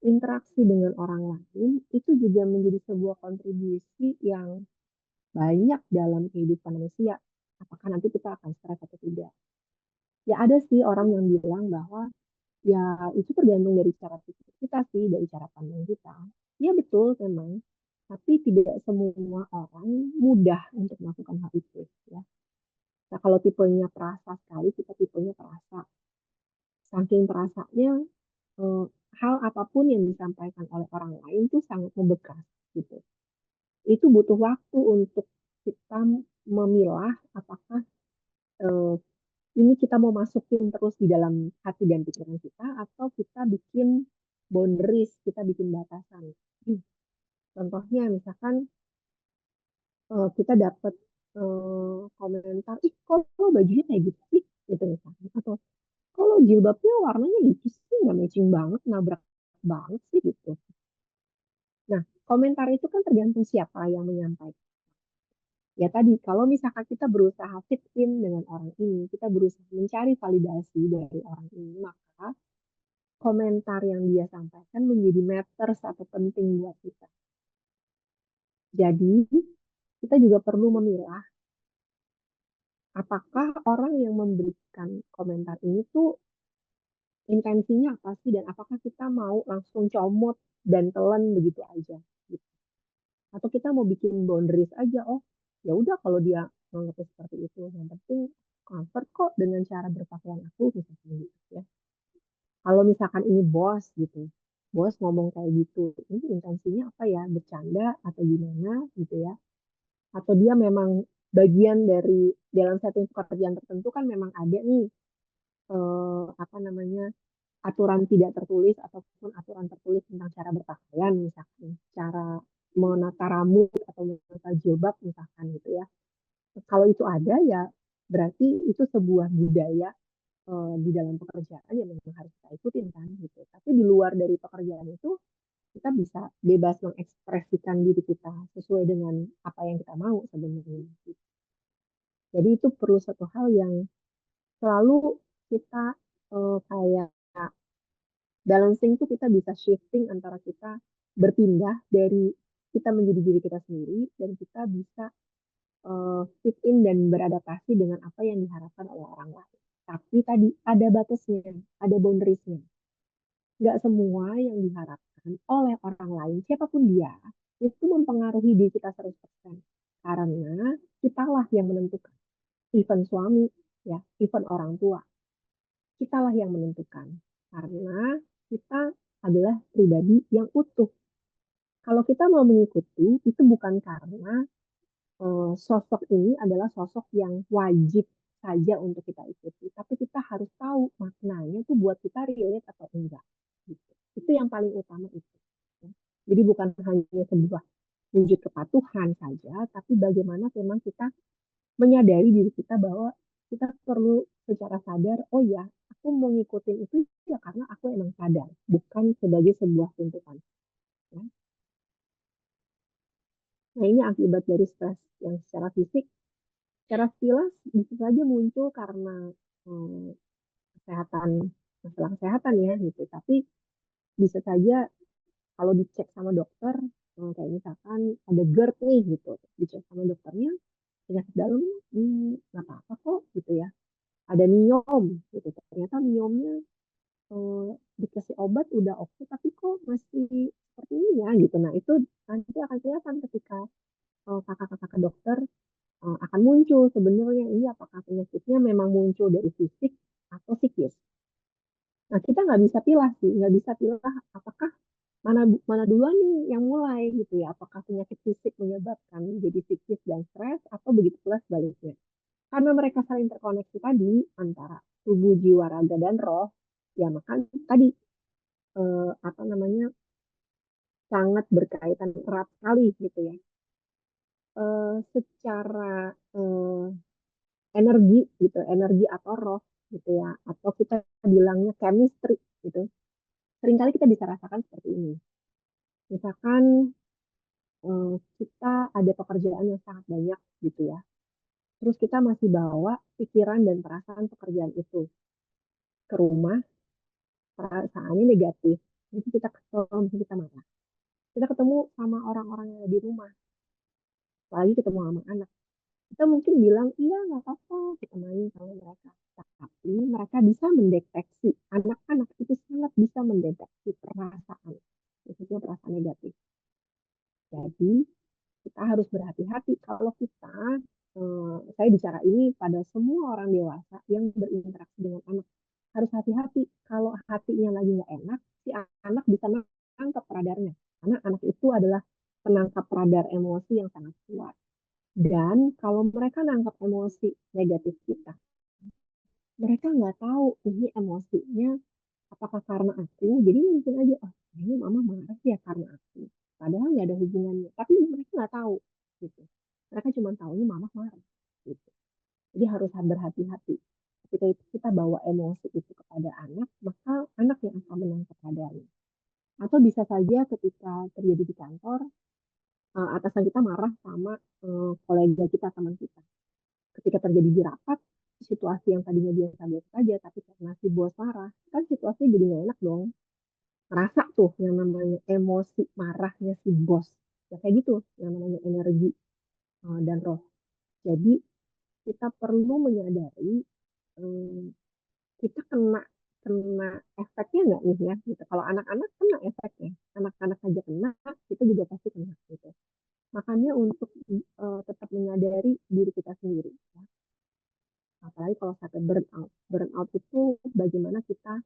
interaksi dengan orang lain itu juga menjadi sebuah kontribusi yang banyak dalam kehidupan manusia. Apakah nanti kita akan stres atau tidak? Ya ada sih orang yang bilang bahwa ya itu tergantung dari cara pikir kita sih, dari cara pandang kita. Ya betul memang, tapi tidak semua orang mudah untuk melakukan hal itu ya. Nah, kalau tipenya perasa sekali, kita tipenya perasa. Saking perasanya, eh, hal apapun yang disampaikan oleh orang lain tuh sangat membekas gitu. Itu butuh waktu untuk kita memilah apakah eh, ini kita mau masukin terus di dalam hati dan pikiran kita atau kita bikin boundaries, kita bikin batasan. Contohnya misalkan kita dapat komentar, ih kok lo bajunya kayak gitu sih, gitu misalkan. Atau kalau jilbabnya warnanya gitu sih, nggak matching banget, nabrak banget sih gitu. Nah, komentar itu kan tergantung siapa yang menyampaikan. Ya tadi, kalau misalkan kita berusaha fit in dengan orang ini, kita berusaha mencari validasi dari orang ini, maka komentar yang dia sampaikan menjadi matters atau penting buat kita. Jadi, kita juga perlu memilah apakah orang yang memberikan komentar ini tuh intensinya apa sih dan apakah kita mau langsung comot dan telan begitu aja gitu. Atau kita mau bikin boundaries aja, oh ya udah kalau dia menganggapnya seperti itu, yang penting comfort kok dengan cara berpakaian aku misalkan gitu ya. Kalau misalkan ini bos gitu, bos ngomong kayak gitu, ini intensinya apa ya, bercanda atau gimana gitu ya, atau dia memang bagian dari dalam setting pekerjaan tertentu kan memang ada nih apa namanya aturan tidak tertulis ataupun aturan tertulis tentang cara berpakaian misalkan cara menata rambut atau menata jilbab misalkan gitu ya. Kalau itu ada ya berarti itu sebuah budaya di dalam pekerjaan yang memang harus kita ikutin kan gitu. Tapi di luar dari pekerjaan itu kita bisa bebas mengekspresikan diri kita sesuai dengan apa yang kita mau sebenarnya. Jadi itu perlu satu hal yang selalu kita kayak balancing tuh kita bisa shifting antara kita berpindah dari kita menjadi diri kita sendiri dan kita bisa fit in dan beradaptasi dengan apa yang diharapkan oleh orang lain. Tapi tadi ada batasnya, ada boundariesnya. Nggak semua yang diharapkan oleh orang lain, siapapun dia, itu mempengaruhi diri kita 100%. Karena kitalah yang menentukan. Even suami, ya, even orang tua, kitalah yang menentukan. Karena kita adalah pribadi yang utuh. Kalau kita mau mengikuti, itu bukan karena sosok ini adalah sosok yang wajib saja untuk kita ikuti. Tapi kita harus tahu maknanya itu buat kita relate atau enggak. Gitu. Itu yang paling utama itu. Jadi bukan hanya sebuah wujud kepatuhan saja, tapi bagaimana memang kita menyadari diri kita bahwa kita perlu secara sadar, oh ya, aku mau ngikutin itu ya karena aku emang sadar, bukan sebagai sebuah tuntutan. Ya. Nah ini akibat dari stres yang secara fisik, secara sekilas bisa saja muncul karena hmm, kesehatan, masalah kesehatan ya gitu. Tapi bisa saja kalau dicek sama dokter, kayak misalkan ada GERD nih gitu, dicek sama dokternya, penyakit dalam nggak apa-apa kok gitu ya. Ada miom gitu, ternyata miomnya eh, dikasih obat udah oke, tapi kok masih seperti ini ya gitu. Nah itu nanti akan kelihatan ketika kakak-kakak ke dokter akan muncul sebenarnya ini apakah penyakitnya memang muncul dari fisik atau psikis. Nah kita nggak bisa pilih sih, nggak bisa pilih apakah mana mana duluan nih yang mulai gitu ya. Apakah penyakit fisik menyebabkan jadi psikis dan stres atau begitu pula sebaliknya. Karena mereka saling terkoneksi tadi antara tubuh, jiwa, raga, dan roh, ya maka tadi apa namanya sangat berkaitan erat sekali gitu ya. Secara energi gitu, energi atau roh gitu ya, atau kita bilangnya chemistry gitu. Seringkali kita bisa rasakan seperti ini. Misalkan kita ada pekerjaan yang sangat banyak gitu ya. Terus kita masih bawa pikiran dan perasaan pekerjaan itu ke rumah, perasaannya negatif. Jadi kita kesel, misalnya kita marah. Kita ketemu sama orang-orang yang ada di rumah, lagi ketemu sama anak. Kita mungkin bilang, iya nggak apa-apa, kita main sama mereka. Tapi mereka bisa mendeteksi, anak-anak itu sangat bisa mendeteksi perasaan, khususnya perasaan negatif. Jadi kita harus berhati-hati kalau kita, saya bicara ini pada semua orang dewasa yang berinteraksi dengan anak. Harus hati-hati kalau hatinya lagi nggak enak, si anak bisa menangkap radarnya. Karena anak itu adalah penangkap radar emosi yang sangat kuat. Dan kalau mereka nangkap emosi negatif kita, mereka nggak tahu ini emosinya apakah karena aku. Jadi mungkin aja, oh ini mama marah ya karena aku. Padahal nggak ada hubungannya. Tapi mereka nggak tahu gitu. Mereka cuma tahunya mama marah gitu. Jadi harus berhati-hati. Ketika itu kita bawa emosi itu kepada anak, maka anak yang akan menangkap radarnya. Atau bisa saja ketika terjadi di kantor, atasan kita marah sama kolega kita, teman kita. Ketika terjadi di rapat, situasi yang tadinya biasa-biasa saja, tapi karena si bos marah, kan situasinya jadi nggak enak dong. Rasa tuh yang namanya emosi marahnya si bos. Ya kayak gitu, yang namanya energi dan roh. Jadi kita perlu menyadari kita kena kena nggak nih ya gitu. Kalau anak-anak kena efeknya, anak-anak aja kena, kita juga pasti kena gitu. Makanya untuk tetap menyadari diri kita sendiri, ya. Apalagi kalau sampai burnout. Burnout itu bagaimana kita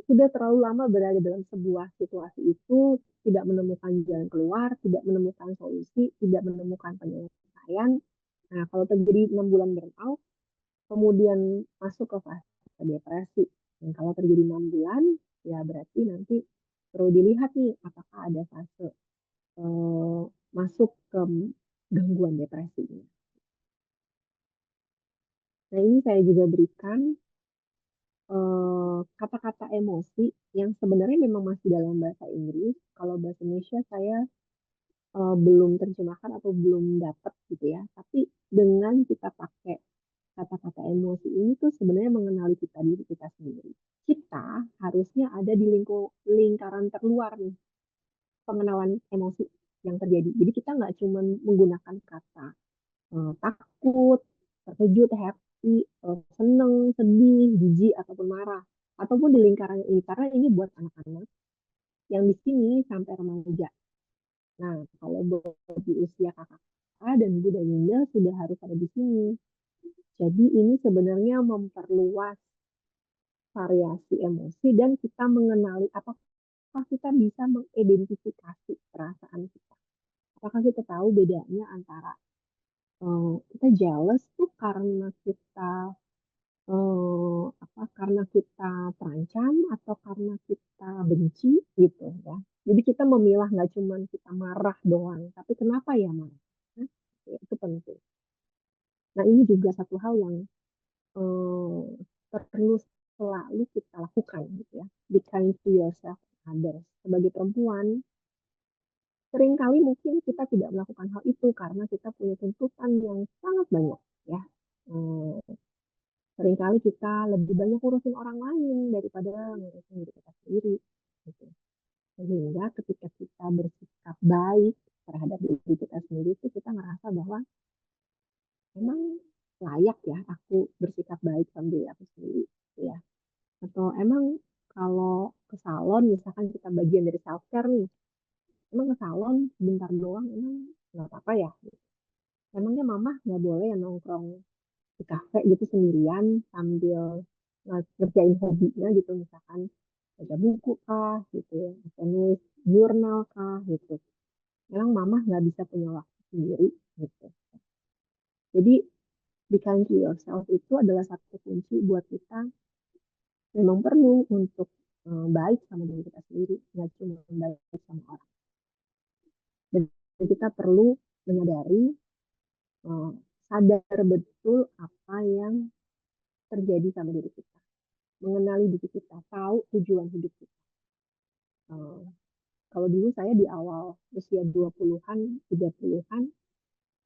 sudah terlalu lama berada dalam sebuah situasi itu, tidak menemukan jalan keluar, tidak menemukan solusi, tidak menemukan penyelesaian. Nah, kalau terjadi 6 bulan burnout, kemudian masuk ke fase depresi. Dan kalau terjadi 6 bulan, ya berarti nanti perlu dilihat nih apakah ada fase eh, masuk ke gangguan depresi. Nah, ini saya juga berikan kata-kata emosi yang sebenarnya memang masih dalam bahasa Inggris. Kalau bahasa Indonesia saya belum terjemahkan atau belum dapat gitu ya. Tapi dengan kita pakai kata-kata emosi ini tuh sebenarnya mengenali kita diri kita sendiri. Kita harusnya ada di lingkaran terluar nih, pengenalan emosi yang terjadi. Jadi kita nggak cuma menggunakan kata takut, terkejut, happy, seneng, sedih, jijik, ataupun marah. Ataupun di lingkaran ini, karena ini buat anak-anak yang di sini sampai remaja. Nah, kalau di usia kakak dan Bunda dan Yunda sudah harus ada di sini. Jadi ini sebenarnya memperluas variasi emosi dan kita mengenali apakah kita bisa mengidentifikasi perasaan kita. Apakah kita tahu bedanya antara kita jealous tuh karena kita karena kita terancam atau karena kita benci gitu ya. Jadi kita memilah nggak cuma kita marah doang, tapi kenapa ya marah? Nah, itu penting. Nah ini juga satu hal yang eh, perlu selalu kita lakukan gitu ya. Be kind to yourself and others. Sebagai perempuan, seringkali mungkin kita tidak melakukan hal itu karena kita punya tuntutan yang sangat banyak ya. Eh, Seringkali kita lebih banyak ngurusin orang lain daripada ngurusin diri kita sendiri. Gitu. Sehingga ketika kita bersikap baik terhadap diri kita sendiri itu kita ngerasa bahwa memang layak ya aku bersikap baik sama diri aku sendiri. Gitu ya. Atau emang kalau ke salon misalkan kita bagian dari self care nih, emang ke salon sebentar doang emang nggak apa-apa ya. Emangnya mama nggak boleh ya nongkrong di kafe gitu sendirian sambil ngerjain hobinya gitu misalkan baca buku kah gitu ya atau nulis jurnal kah gitu. Emang mama nggak bisa punya waktu sendiri gitu. Jadi be kind to yourself itu adalah satu kunci buat kita memang perlu untuk baik sama diri kita sendiri, nggak cuma baik sama orang. Dan kita perlu menyadari, eh, sadar betul apa yang terjadi sama diri kita, mengenali diri kita, tahu tujuan hidup kita. Eh, Kalau dulu saya di awal usia 20-an, 30-an,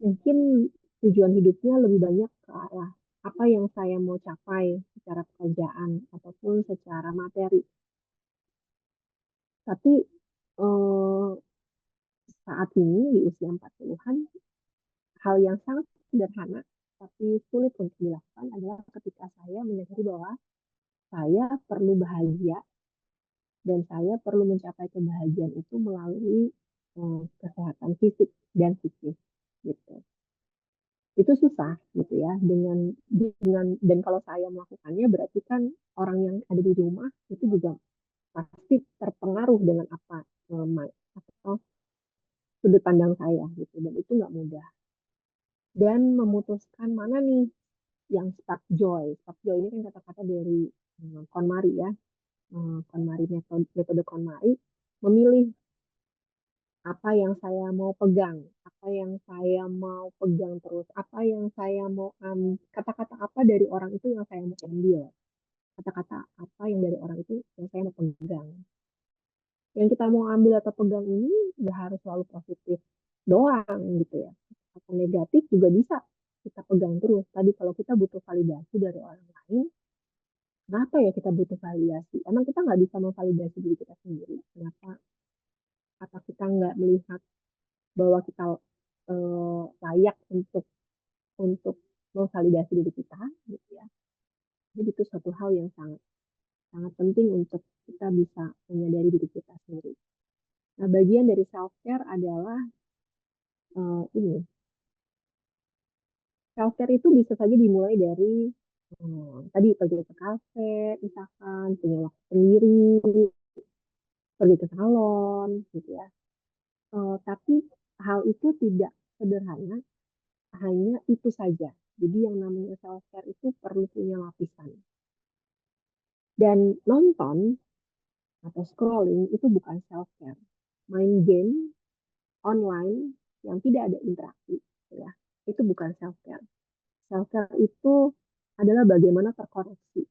mungkin tujuan hidupnya lebih banyak ke arah apa yang saya mau capai secara pekerjaan ataupun secara materi. Tapi eh, saat ini di usia 40-an, hal yang sangat sederhana tapi sulit untuk dilakukan adalah ketika saya menyadari bahwa saya perlu bahagia dan saya perlu mencapai kebahagiaan itu melalui kesehatan fisik dan psikis gitu. Itu susah gitu ya dengan dan kalau saya melakukannya berarti kan orang yang ada di rumah itu juga pasti terpengaruh dengan apa atau sudut pandang saya gitu dan itu nggak mudah dan memutuskan mana nih yang spark joy. Spark joy ini kan kata-kata dari KonMari ya. KonMari metode KonMari memilih apa yang saya mau pegang, apa yang saya mau pegang terus, apa yang saya mau kata-kata apa dari orang itu yang saya mau ambil, kata-kata apa yang dari orang itu yang saya mau pegang. Yang kita mau ambil atau pegang ini nggak harus selalu positif doang gitu ya. Atau negatif juga bisa kita pegang terus. Tadi kalau kita butuh validasi dari orang lain, kenapa ya kita butuh validasi? Emang kita nggak bisa memvalidasi diri kita sendiri? Kenapa? Apa kita nggak melihat bahwa kita layak untuk memvalidasi diri kita, gitu ya? Jadi itu suatu hal yang sangat sangat penting untuk kita bisa menyadari diri kita sendiri. Nah, bagian dari self care adalah ini self care itu bisa saja dimulai dari tadi pergi ke kafe, misalkan punya waktu sendiri, pergi ke salon, gitu ya. Tapi hal itu tidak sederhana, hanya itu saja. Jadi yang namanya self care itu perlu punya lapisan. Dan nonton atau scrolling itu bukan self care. Main game online yang tidak ada interaksi, gitu ya, itu bukan self care. Self care itu adalah bagaimana terkoneksi.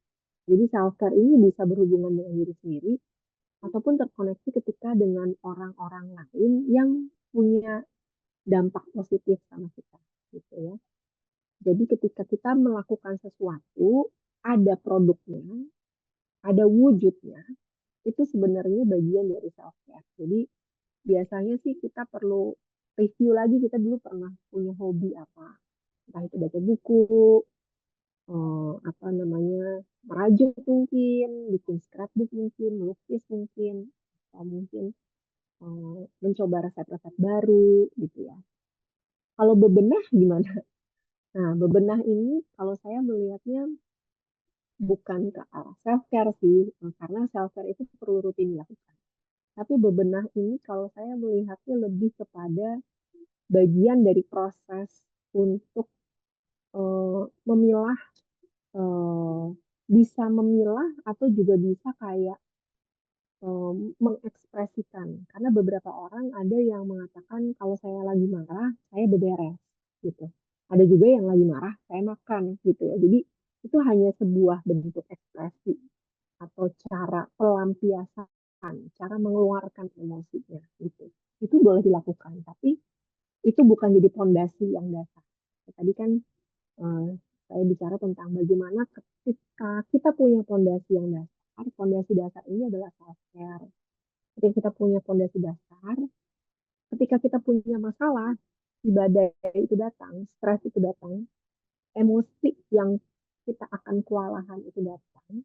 Jadi self care ini bisa berhubungan dengan diri sendiri ataupun terkoneksi ketika dengan orang-orang lain yang punya dampak positif sama kita, gitu ya. Jadi ketika kita melakukan sesuatu, ada produknya, ada wujudnya, itu sebenarnya bagian dari self care. Jadi biasanya sih kita perlu review lagi kita dulu pernah punya hobi apa, entah itu baca buku, apa namanya, merajut mungkin, bikin scrapbook mungkin, melukis mungkin, atau mungkin mencoba resep-resep baru gitu ya. Kalau bebenah gimana? Nah, bebenah ini kalau saya melihatnya bukan ke arah self care sih, karena self care itu perlu rutin dilakukan. Tapi bebenah ini kalau saya melihatnya lebih kepada bagian dari proses untuk memilah, eh, bisa memilah atau juga bisa kayak mengekspresikan. Karena beberapa orang ada yang mengatakan kalau saya lagi marah, saya beberes gitu. Ada juga yang lagi marah, saya makan gitu ya. Jadi itu hanya sebuah bentuk ekspresi atau cara pelampiasan, cara mengeluarkan emosinya gitu. Itu boleh dilakukan, tapi itu bukan jadi fondasi yang dasar. Tadi kan eh, saya bicara tentang bagaimana ketika kita punya fondasi yang dasar, fondasi dasar ini adalah self care. Ketika kita punya fondasi dasar, ketika kita punya masalah, badai itu datang, stres itu datang, emosi yang kita akan kewalahan itu datang,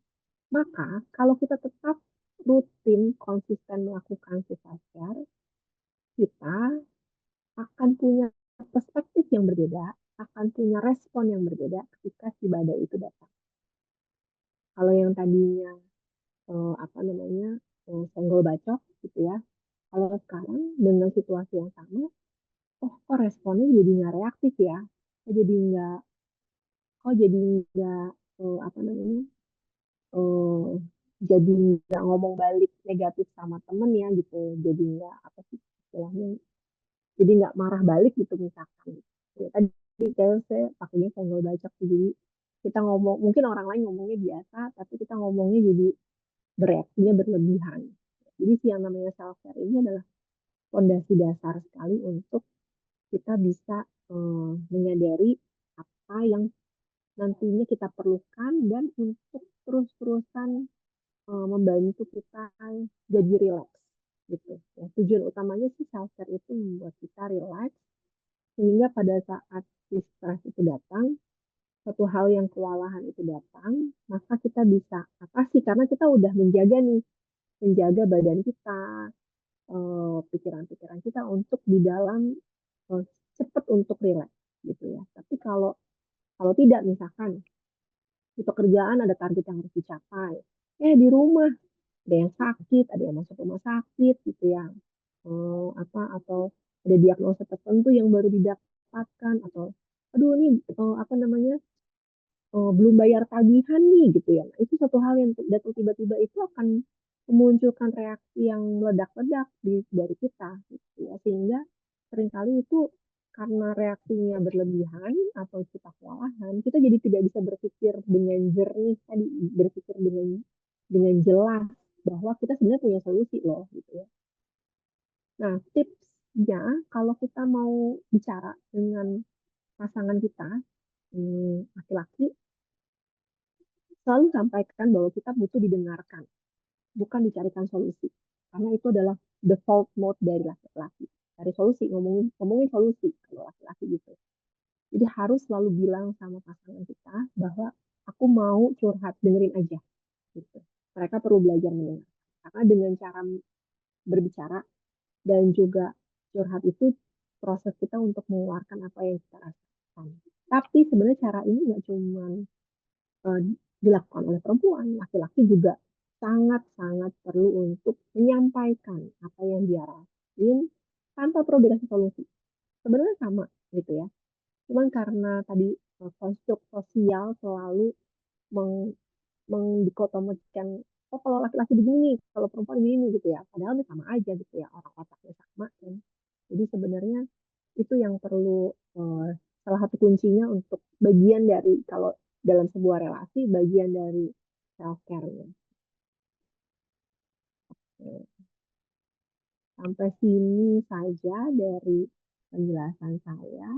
maka kalau kita tetap rutin, konsisten melakukan self care, kita akan punya perspektif yang berbeda, akan punya respon yang berbeda ketika si badai itu datang. Kalau yang tadinya apa namanya senggol bacok gitu ya, kalau sekarang dengan situasi yang sama, oh kok responnya jadi nggak reaktif ya, kok jadi nggak apa namanya eh, jadi nggak ngomong balik negatif sama temen ya gitu, jadi nggak apa sih istilahnya, jadi nggak marah balik gitu misalkan. Ya, tadi kayak saya pakainya senggol bacok sih. Jadi kita ngomong, mungkin orang lain ngomongnya biasa, tapi kita ngomongnya jadi bereaksinya berlebihan. Jadi sih yang namanya self care ini adalah fondasi dasar sekali untuk kita bisa menyadari apa yang nantinya kita perlukan dan untuk terus-terusan membantu kita jadi rileks gitu. Ya, tujuan utamanya sih self care itu membuat kita rileks sehingga pada saat si stres itu datang, satu hal yang kewalahan itu datang, maka kita bisa atasi karena kita udah menjaga nih, menjaga badan kita, pikiran-pikiran kita untuk di dalam eh, cepat untuk rileks gitu ya. Tapi kalau kalau tidak misalkan di pekerjaan ada target yang harus dicapai, di rumah ada yang sakit, ada yang masuk rumah sakit gitu ya, apa atau ada diagnosa tertentu yang baru didapatkan atau aduh ini apa namanya belum bayar tagihan nih gitu ya. Nah, itu satu hal yang datang tiba-tiba itu akan memunculkan reaksi yang meledak-ledak dari kita gitu ya. Sehingga seringkali itu karena reaksinya berlebihan atau kita kewalahan, kita jadi tidak bisa berpikir dengan jernih tadi, berpikir dengan jelas bahwa kita sebenarnya punya solusi loh gitu ya. Nah, tipsnya kalau kita mau bicara dengan pasangan kita, laki-laki, selalu sampaikan bahwa kita butuh didengarkan, bukan dicarikan solusi. Karena itu adalah default mode dari laki-laki. Dari solusi, ngomongin, ngomongin solusi kalau laki-laki gitu. Jadi harus selalu bilang sama pasangan kita bahwa aku mau curhat, dengerin aja. Gitu. mereka perlu belajar mendengar. Karena dengan cara berbicara dan juga curhat itu proses kita untuk mengeluarkan apa yang kita rasakan. Tapi sebenarnya cara ini nggak cuma eh, dilakukan oleh perempuan, laki-laki juga sangat-sangat perlu untuk menyampaikan apa yang dia rasain tanpa perlu dikasih solusi. Sebenarnya sama gitu ya. Cuman karena tadi konstruk sosial selalu meng mendikotomikan, oh kalau laki-laki begini, kalau perempuan begini gitu ya. Padahal sama aja gitu ya, orang otaknya sama kan. Jadi sebenarnya itu yang perlu salah satu kuncinya untuk bagian dari kalau dalam sebuah relasi bagian dari self care-nya. Sampai sini saja dari penjelasan saya.